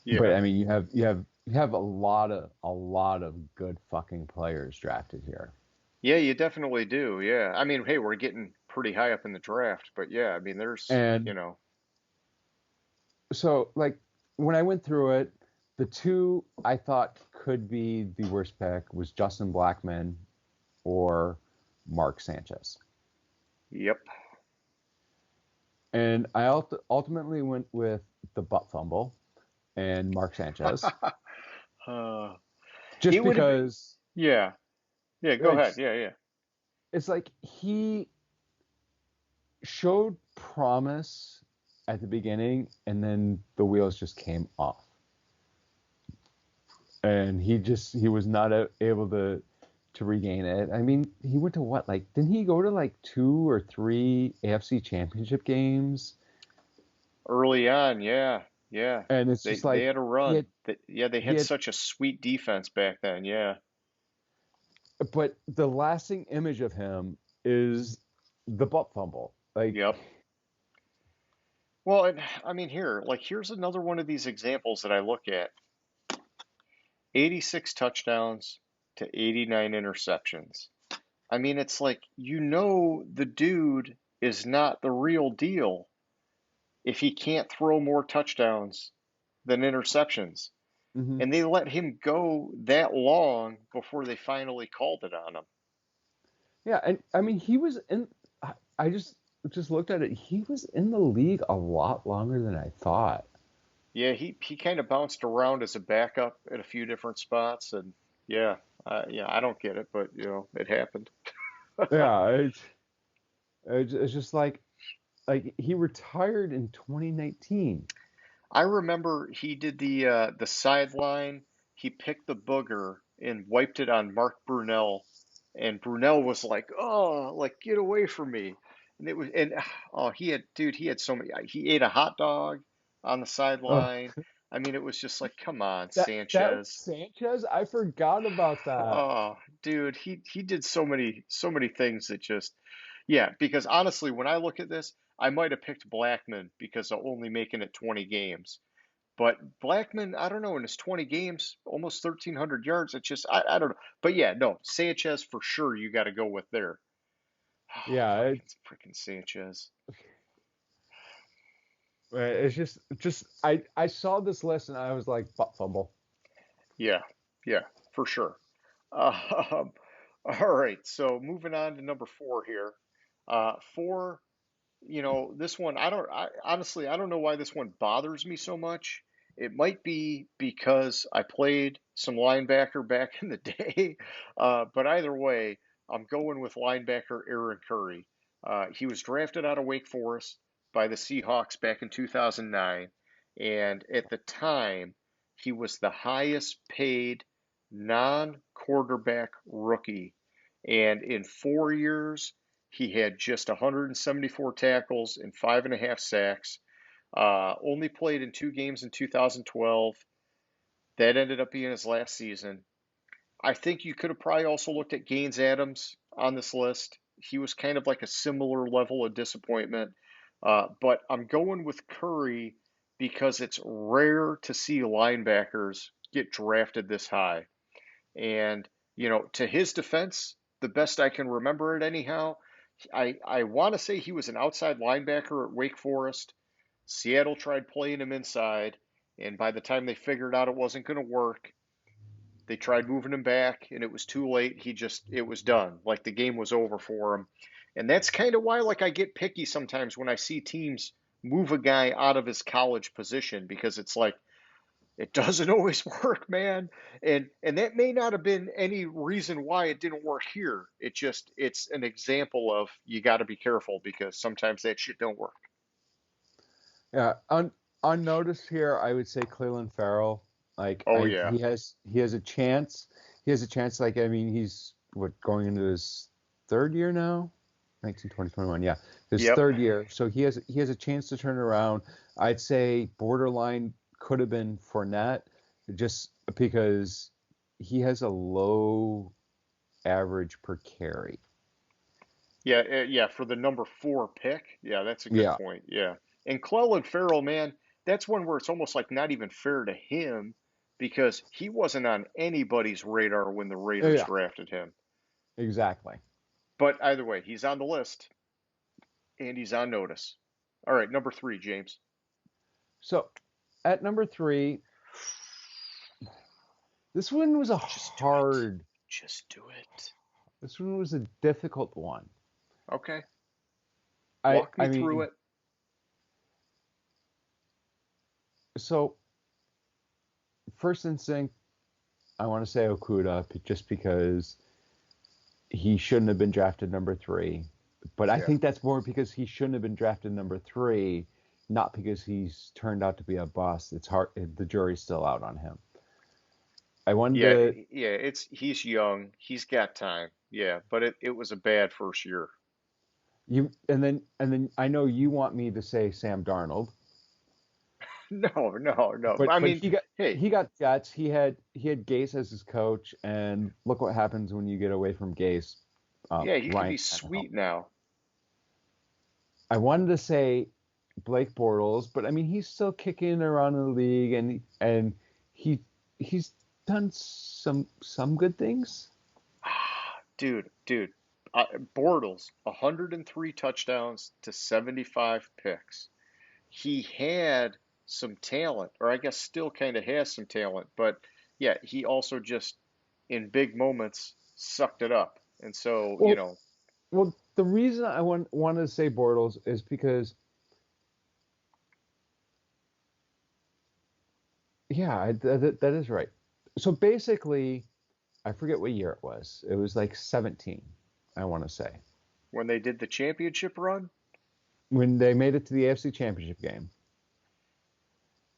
but Yeah. I mean, you have a lot of good fucking players drafted here. Yeah, you definitely do. Yeah. I mean, hey, we're getting pretty high up in the draft, but yeah, I mean, And so, like, when I went through it, the 2 I thought could be the worst pick was Justin Blackman or Mark Sanchez. yep. And I ultimately went with the butt fumble and Mark Sanchez, Uh, just it would have been, because yeah. Yeah, go ahead. it's Yeah, yeah. it's like he showed promise at the beginning, and then the wheels just came off, and he was not able to regain it. I mean, he went to what, like, didn't he go to like 2 or 3 AFC Championship games? Early on, yeah. Yeah. And it's They just they like had a he run. had Yeah, they he had had, such a sweet defense back then. Yeah. but the lasting image of him is the butt fumble. Like, Yep. Well, and I mean here's another one of these examples that I look at. 86 touchdowns to 89 interceptions. I mean, it's like the dude is not the real deal if he can't throw more touchdowns than interceptions. mhm. And they let him go that long before they finally called it on him. Yeah, and I mean, he was in. I just looked at it. He was in the league a lot longer than I thought. Yeah, he kind of bounced around as a backup at a few different spots, and yeah, Yeah, I don't get it, but it happened. Yeah, it's just like he retired in 2019. I remember he did the sideline. He picked the booger and wiped it on Mark Brunell, and Brunell was like, "Oh, like get away from me!" And it was, and oh, he had so many. He ate a hot dog on the Oh, sideline. I mean, it was just like, come on, that was Sanchez. Sanchez. I forgot about that. Oh, dude, he did so many things that just, yeah. Because honestly, when I look at this, I might have picked Blackman because of only making it 20 games. But Blackman, I don't know, in his 20 games, almost 1,300 yards. It's just, I don't know. But yeah, no, Sanchez for sure. You got to go with there. Oh, Yeah, freaking Sanchez. it's just I saw this list and I was like butt fumble. Yeah, yeah, for sure. Um, all right, so moving on to number four here. Four, this one, honestly, I don't know why this one bothers me so much. It might be because I played some linebacker back in the day, but either way, I'm going with linebacker Aaron Curry. He was drafted out of Wake Forest by the Seahawks back in 2009, and at the time, he was the highest paid non-quarterback rookie. And in 4 years, he had just 174 tackles and 5.5 sacks. Only played in 2 games in 2012. That ended up being his last season. I think you could have probably also looked at Gaines Adams on this list. He was kind of like a similar level of disappointment. But I'm going with Curry because it's rare to see linebackers get drafted this high. And, to his defense, the best I can remember it anyhow, I want to say he was an outside linebacker at Wake Forest. Seattle tried playing him inside, and by the time they figured out it wasn't going to work, they tried moving him back, and it was too late. It was done. Like the game was over for him. And that's kind of why, like, I get picky sometimes when I see teams move a guy out of his college position because it's like, it doesn't always work, man. And that may not have been any reason why it didn't work here. It's an example of you got to be careful because sometimes that shit don't work. Yeah, on notice here, I would say Cleveland Farrell. Like Oh yeah. he has a chance. He has a chance. Like I mean, he's going into his third year now, 19, 20, 21. Yeah, his Yep. third year. So he has a chance to turn it around. I'd say borderline could have been Fournette, just because he has a low average per carry. Yeah, yeah, for the number 4 pick. Yeah, that's a good Yeah, point. Yeah. And Clellan Farrell, man, that's one where it's almost like not even fair to him because he wasn't on anybody's radar when the Raiders yeah, drafted him. exactly. But either way, he's on the list and he's on notice. All right, number 3, James. So at number three, this one was a Just do it. hard. Just do it. This one was a difficult one. Okay. I Walk me I through mean, it. so first instinct, I want to say Okuda just because he shouldn't have been drafted number three. But I Yeah. think that's more because he shouldn't have been drafted number three, not because he's turned out to be a bust. It's hard. The jury's still out on him. I wanted Yeah, to yeah, he's young. He's got time. Yeah, but it was a bad first year. you and then I know you want me to say Sam Darnold, No, no, no. but I mean, hey, he got Jets. He had Gase as his coach, and look what happens when you get away from Gase. yeah, he could Ryan be Tannehill. sweet now. I wanted to say Blake Bortles, but I mean he's still kicking around in the league, and he he's done some good things. Dude, Bortles, 103 touchdowns to 75 picks. He had some talent, or I guess still kind of has some talent, but yeah, he also just in big moments sucked it up. And so, Well, the reason I wanted to say Bortles is because yeah, that is right. So basically, I forget what year it was. It was like 17, I want to say, When they did the championship run? when they made it to the AFC Championship game.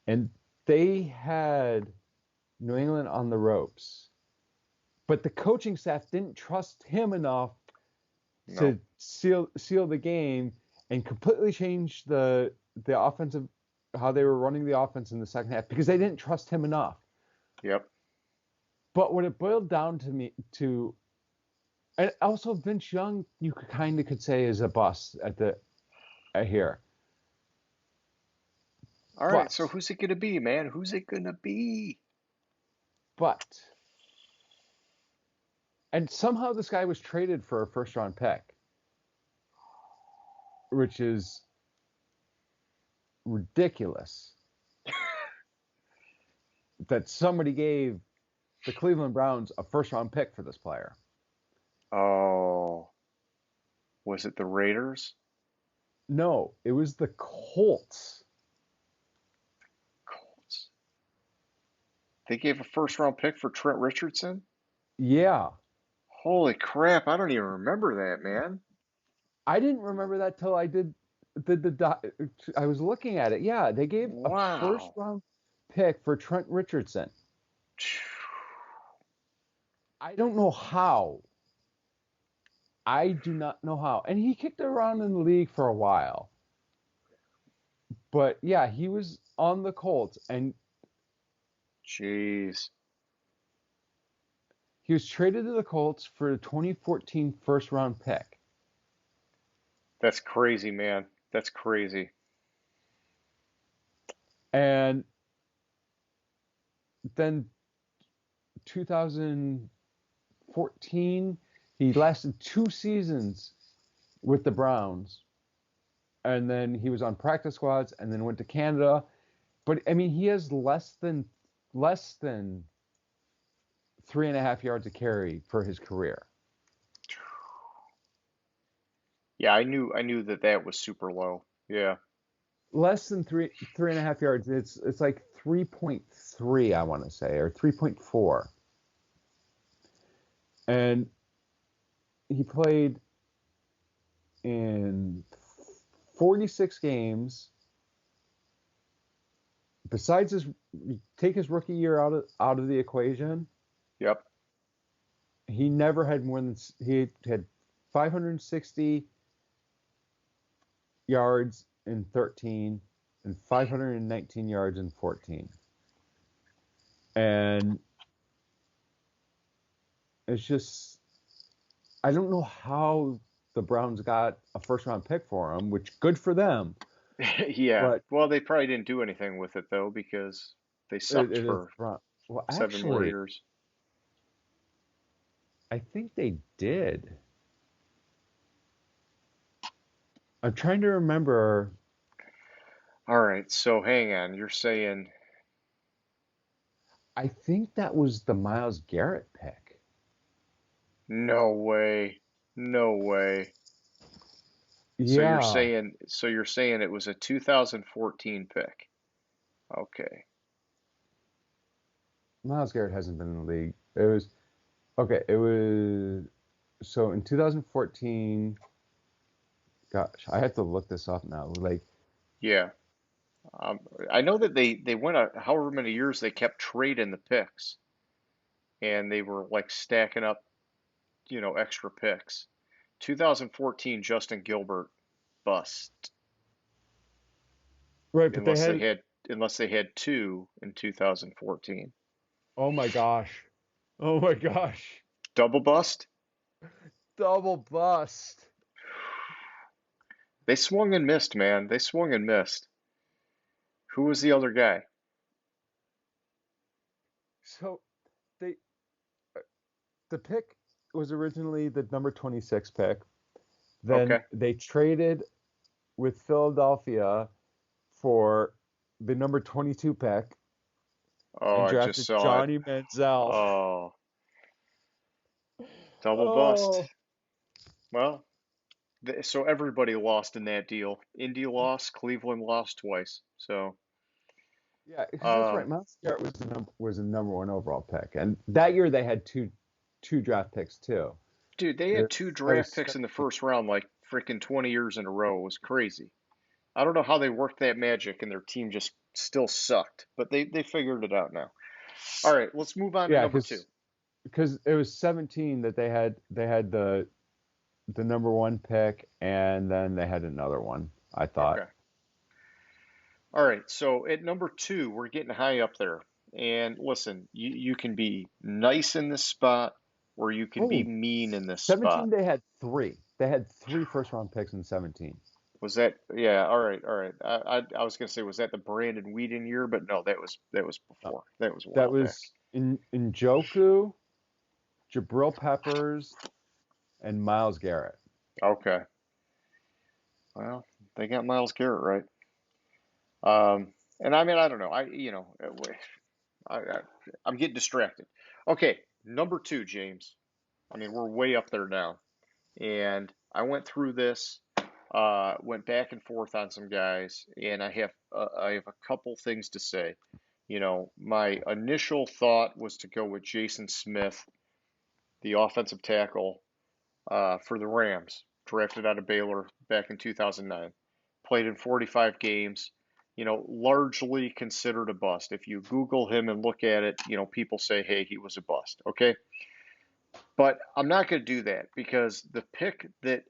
And they had New England on the ropes. But the coaching staff didn't trust him enough No. to seal the game and completely change the offensive, how they were running the offense in the second half, because they didn't trust him enough. Yep. But what it boiled down to, and also Vince Young, you could say is a bust here. All right, But- so who's it going to be, man? Who's it going to be? But, and somehow this guy was traded for a first round pick, which is ridiculous. That somebody gave the Cleveland Browns a first round pick for this player. Oh, was it the Raiders? No, it was the Colts. Colts. They gave a first round pick for Trent Richardson? Yeah. Holy crap, I don't even remember that, man. I didn't remember that till I did I was looking at it. Yeah, they gave Wow. a first round pick for Trent Richardson. I don't know how. I do not know how. And he kicked around in the league for a while. But yeah, he was on the Colts and Jeez. he was traded to the Colts for the 2014 first round pick. That's crazy, man. That's crazy. And then 2014, he lasted 2 seasons with the Browns. And then he was on practice squads and then went to Canada. But I mean, he has less than 3.5 yards a carry for his career. Yeah, I knew that was super low. Yeah. Less than 3.5 yards. It's like 3.3, I want to say, or 3.4. And he played in 46 games. Besides take his rookie year out of the equation. Yep. He never had more than, he had 560 yards in 13 and 519 yards in 14. And it's just, I don't know how the Browns got a first round pick for him, which good for them. Yeah. But well, they probably didn't do anything with it though because they sucked it is for well, 7 more actually, years. I think they did. I'm trying to remember. All right, so hang on. You're saying I think that was the Myles Garrett pick. no way. No way. So Yeah. you're saying it was a 2014 pick. Okay. Myles Garrett hasn't been in the league. It was okay. It was so in 2014. Gosh, I have to look this up now. Like, Yeah. I know that they went however many years they kept trading the picks, and they were like stacking up, extra picks. 2014 Justin Gilbert bust right, but unless they had 2 in 2014. oh my gosh, oh my gosh, Double bust? double bust. They swung and missed, man. They swung and missed. Who was the other guy? So they the pick was originally the number 26 pick. Then Okay. they traded with Philadelphia for the number 22 pick Oh, and I drafted just saw it. Johnny Manziel. Oh, double Oh, bust. Well, so everybody lost in that deal. Indy lost, Cleveland lost twice. So, yeah, because that's right. Myles Garrett was the number 1 overall pick, and that year they had two 2 draft picks too. Dude, they had two That draft was picks in the first round like freaking 20 years in a row. It was crazy. I don't know how they worked that magic and their team just still sucked, but they figured it out now. All right, let's move on to yeah, number two. because it was 17 that they had the number 1 pick, and then they had another one, I thought. Okay. All right, so at number two, we're getting high up there. And listen, you can be nice in this spot or you can be Oh, mean in this 17 spot. they had 3. They had 3 first round picks in 17. Was that, yeah, all right, all right. I was gonna say, was that the Brandon Whedon year? But no, that was Uh, before. That was a That while back. was in Njoku, Jabril Peppers, and Miles Garrett. Okay. Well, they got Miles Garrett right. And I mean, I don't know. I I'm getting distracted. Okay, number two, James. I mean, we're way up there now. And I went through this, went back and forth on some guys, and I have a couple things to say. My initial thought was to go with Jason Smith, the offensive tackle for the Rams, drafted out of Baylor back in 2009. Played in 45 games, largely considered a bust. If you Google him and look at it, people say, hey, he was a bust. Okay. But I'm not going to do that because the pick that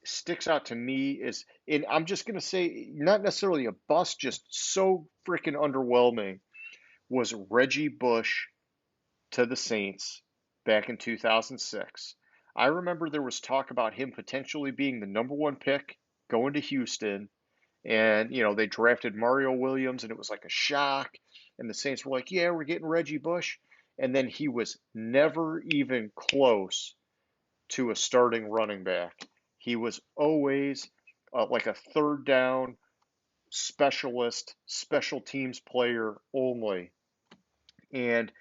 sticks out to me is, and I'm just going to say, not necessarily a bust, just so freaking underwhelming, was Reggie Bush to the Saints back in 2006. I remember there was talk about him potentially being the number 1 pick going to Houston. And, they drafted Mario Williams and it was like a shock. And the Saints were like, yeah, we're getting Reggie Bush. And then he was never even close to a starting running back. He was always like a third down specialist, special teams player only. And,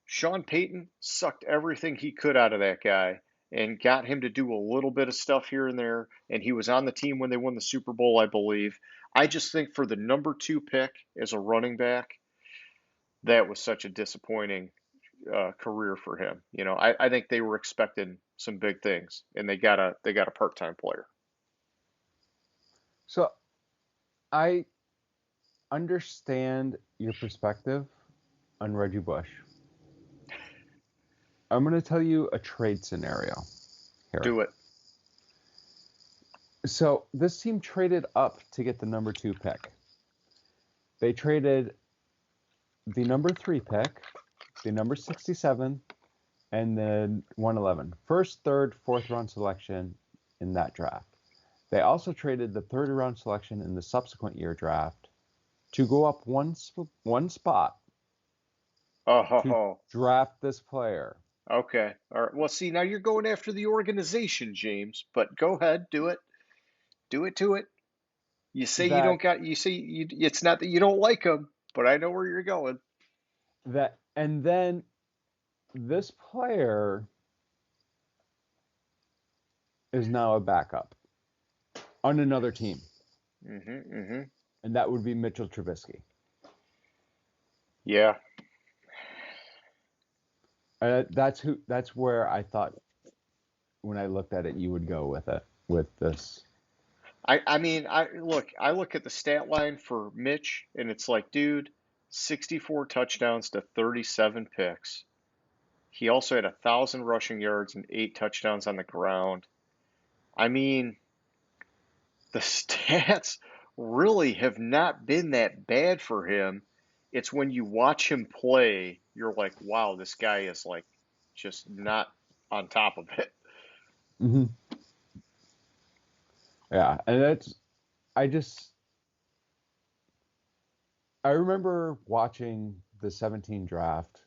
Sean Payton sucked everything he could out of that guy and got him to do a little bit of stuff here and there. And he was on the team when they won the Super Bowl, I believe. I just think for the number 2 pick as a running back, that was such a disappointing career for him. I think they were expecting some big things, and they got a part-time player. So I understand your perspective on Reggie Bush. I'm going to tell you a trade scenario here. Do it. So this team traded up to get the number 2 pick. They traded the number 3 pick, the number 67, and then 111. First, third, fourth round selection in that draft. They also traded the third round selection in the subsequent year draft to go up one spot to draft this player. Okay. All right. Well, see, now you're going after the organization, James, but go ahead, do it. Do it to it. You say you don't got, you say it's not that you don't like him, but I know where you're going. And then this player is now a backup on another team. And that would be Mitchell Trubisky. Yeah. That's where I thought when I looked at it, you would go with this. I mean, I look at the stat line for Mitch, and it's like, dude, 64 touchdowns to 37 picks. He also had 1,000 rushing yards and 8 touchdowns on the ground. I mean, the stats really have not been that bad for him. It's when you watch him play, you're like, wow, this guy is like just not on top of it. Mm-hmm. Yeah, and I remember watching the 17 draft,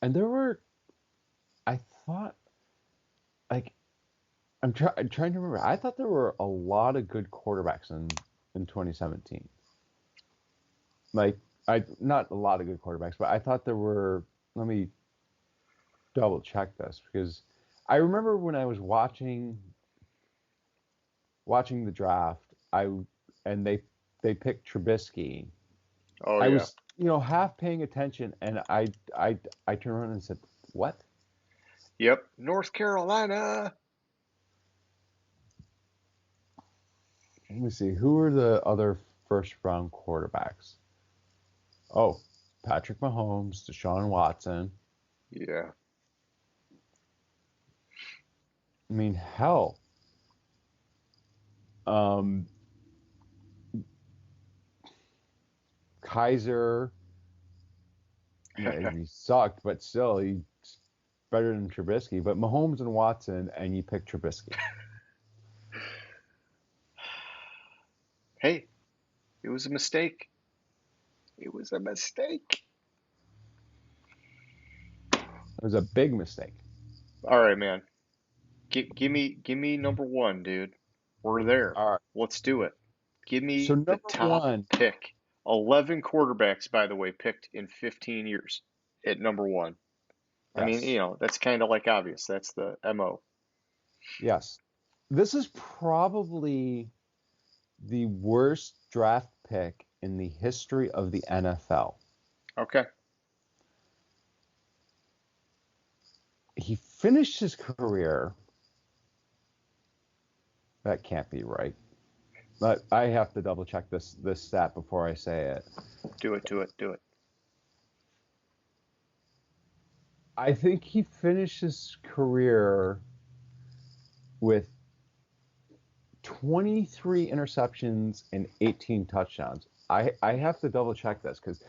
and I thought, like, I'm trying to remember. I thought there were a lot of good quarterbacks in 2017. Like, not a lot of good quarterbacks, but I thought there were. Let me double check this because I remember when I was watching the draft, and they picked Trubisky. Oh, I yeah. was half paying attention, and I turned around and said, What? Yep, North Carolina. Let me see. Who are the other first round quarterbacks? Oh, Patrick Mahomes, Deshaun Watson. Yeah. I mean, hell. Um, Kaiser. He sucked, but still, he's better than Trubisky. But Mahomes and Watson, and you pick Trubisky. Hey, it was a mistake. It was a mistake. It was a big mistake. All right, man. Give me number one, dude. We're there. All right. Let's do it. Give So me the number top one, pick. 11 quarterbacks, by the way, picked in 15 years at number one. I mean, yes, that's kind of like obvious. That's the MO. yes. This is probably the worst draft pick in the history of the NFL. Okay. He finished his career. That can't be right. But I have to double check this stat before I say it. Do it. I think he finished his career with 23 interceptions and 18 touchdowns. I have to double check this because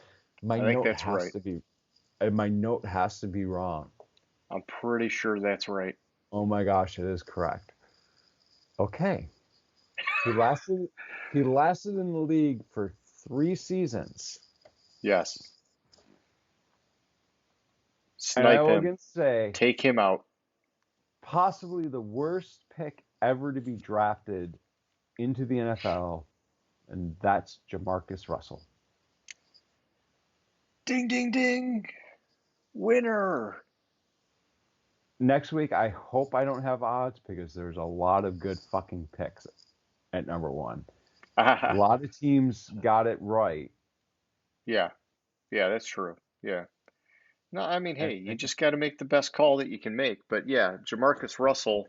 my I think note that's has right. to be wrong. I'm pretty sure that's right. Oh my gosh, it is correct. Okay. He lasted in the league for 3 seasons. Yes. And I Snipe will him. again say Take him out. possibly the worst pick ever to be drafted into the NFL, and that's Jamarcus Russell. Ding, ding, ding. Winner. Next week, I hope I don't have odds because there's a lot of good fucking picks at number one. A lot of teams got it right. Yeah. Yeah, that's true. Yeah. No, I mean, And, hey, you and just got to make the best call that you can make. But yeah, Jamarcus Russell,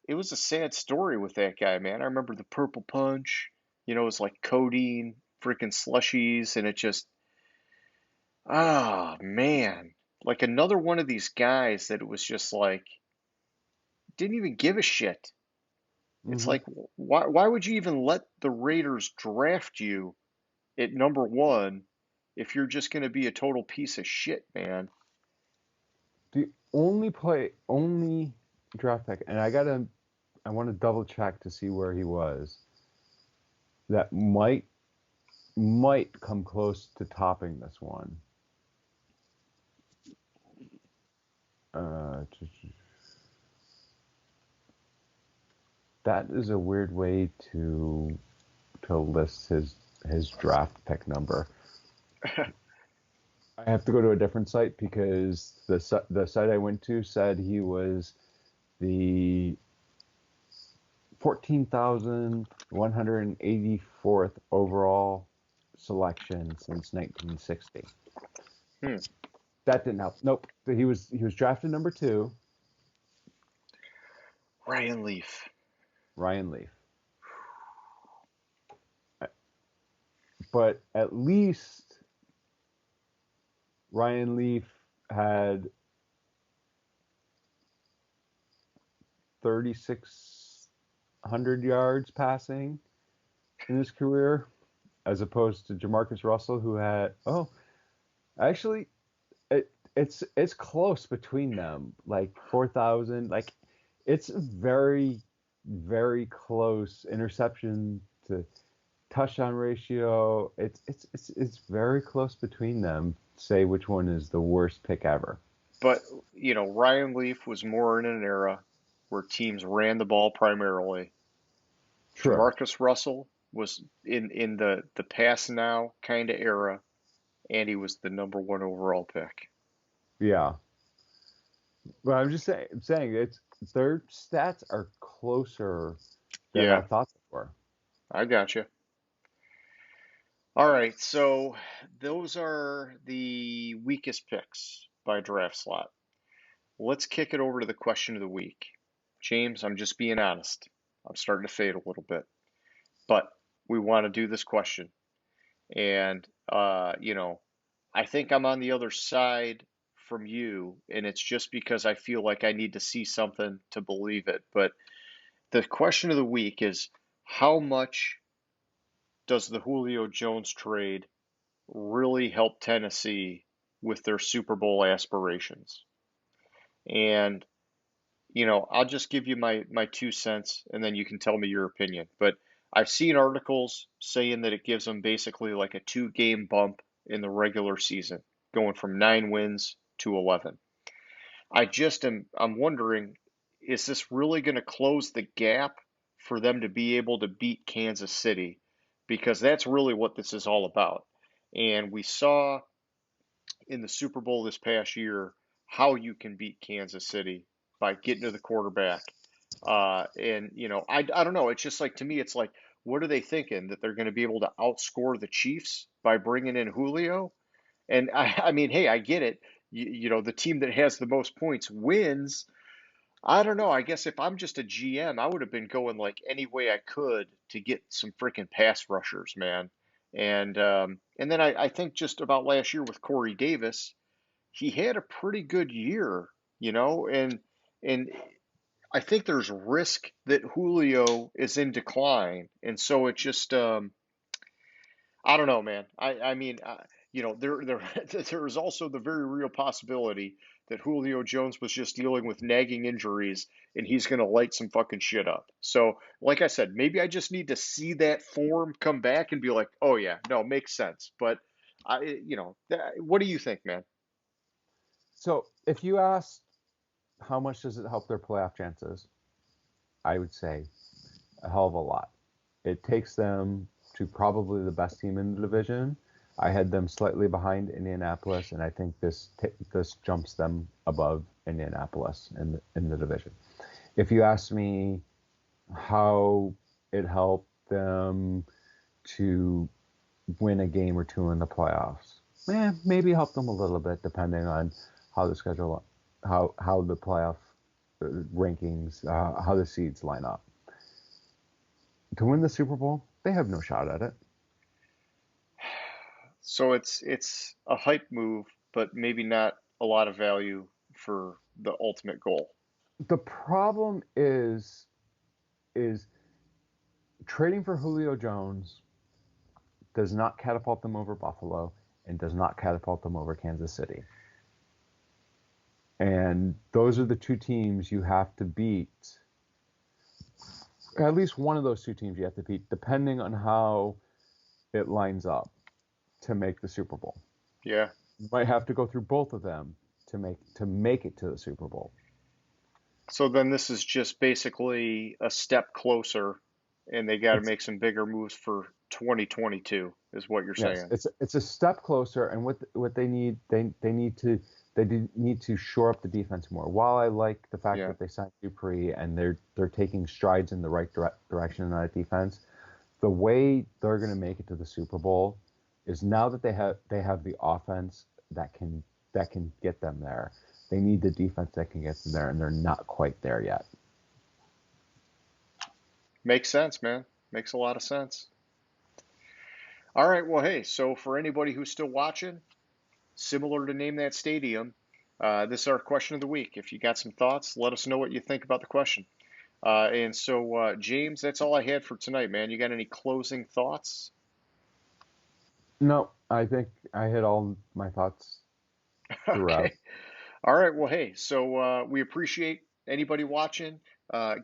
it was a sad story with that guy, man. I remember the purple punch, it was like codeine, freaking slushies, and it just, man. Like another one of these guys that it was just like, didn't even give a shit. It's mhm. like, why would you even let the Raiders draft you at number one if you're just going to be a total piece of shit, man? The only draft pick, and I want to double check to see where he was. That might come close to topping this one. Uh, that is a weird way to list his draft pick number. I have to go to a different site because the site I went to said he was the 14,184th overall selection since 1960. Hmm. That didn't help. Nope. He was drafted number 2. Ryan Leaf. Ryan Leaf. But at least Ryan Leaf had 3,600 yards passing in his career, as opposed to Jamarcus Russell, who had actually it's close between them, like 4,000. Like it's very very close interception to touchdown ratio. It's very close between them. Say which one is the worst pick ever. But, Ryan Leaf was more in an era where teams ran the ball primarily. True. Jamarcus Russell was in the pass now kind of era, and he was the number one overall pick. Yeah. But I'm just saying it's their stats are closer than I Yeah, thought they were. I got you. All right, so those are the weakest picks by draft slot. Let's kick it over to the question of the week. James, I'm just being honest. I'm starting to fade a little bit, but we want to do this question. And, I think I'm on the other side from you, and it's just because I feel like I need to see something to believe it. But the question of the week is how much does the Julio Jones trade really help Tennessee with their Super Bowl aspirations? And, I'll just give you my 2 cents and then you can tell me your opinion. But I've seen articles saying that it gives them basically like a 2 game bump in the regular season, going from 9 wins to 11. I'm wondering, is this really going to close the gap for them to be able to beat Kansas City? Because that's really what this is all about. And we saw in the Super Bowl this past year how you can beat Kansas City by getting to the quarterback. I don't know. It's just like, to me, it's like, what are they thinking? That they're going to be able to outscore the Chiefs by bringing in Julio? And I mean, hey, I get it. The team that has the most points wins. I don't know. I guess if I'm just a GM, I would have been going like any way I could to get some freaking pass rushers, man. And then I think just about last year with Corey Davis, he had a pretty good year, and I think there's risk that Julio is in decline, and so it just I don't know, man. I mean, there there is also the very real possibility that Julio Jones was just dealing with nagging injuries and he's going to light some fucking shit up. So, like I said, maybe I just need to see that form come back and be like, oh yeah, no, makes sense. But what do you think, man? So if you ask how much does it help their playoff chances, I would say a hell of a lot. It takes them to probably the best team in the division. I had them slightly behind Indianapolis, and I think this jumps them above Indianapolis in the division. If you ask me how it helped them to win a game or two in the playoffs, maybe help them a little bit depending on how the schedule, how the playoff rankings, how the seeds line up. To win the Super Bowl, they have no shot at it. So it's a hype move, but maybe not a lot of value for the ultimate goal. The problem is trading for Julio Jones does not catapult them over Buffalo and does not catapult them over Kansas City. And those are the two teams you have to beat. At least one of those two teams you have to beat, depending on how it lines up to make the Super Bowl. Yeah. You might have to go through both of them to make it to the Super Bowl. So then this is just basically a step closer, and they got to make some bigger moves for 2022, is what you're saying. It's a step closer, and what they need, they need to shore up the defense more. While I like the fact that they signed Dupree and they're taking strides in the right direction in that defense, the way they're going to make it to the Super Bowl is now that they have the offense that can get them there. They need the defense that can get them there, and they're not quite there yet. Makes sense, man. Makes a lot of sense. All right, well, hey, so for anybody who's still watching, similar to Name That Stadium, this is our question of the week. If you got some thoughts, let us know what you think about the question. And so, James, that's all I had for tonight, man. You got any closing thoughts? No, I think I hit all my thoughts throughout. Okay. All right, well, hey, so we appreciate anybody watching.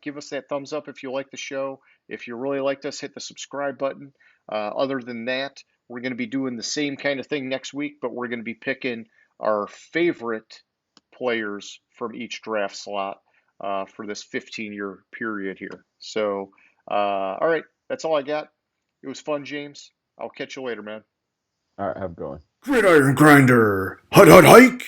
Give us that thumbs up if you like the show. If you really liked us, hit the subscribe button. Other than that, we're going to be doing the same kind of thing next week, but we're going to be picking our favorite players from each draft slot for this 15-year period here. So, all right, that's all I got. It was fun, James. I'll catch you later, man. All right, have a good one. Gridiron Grinder. Hut hut hike.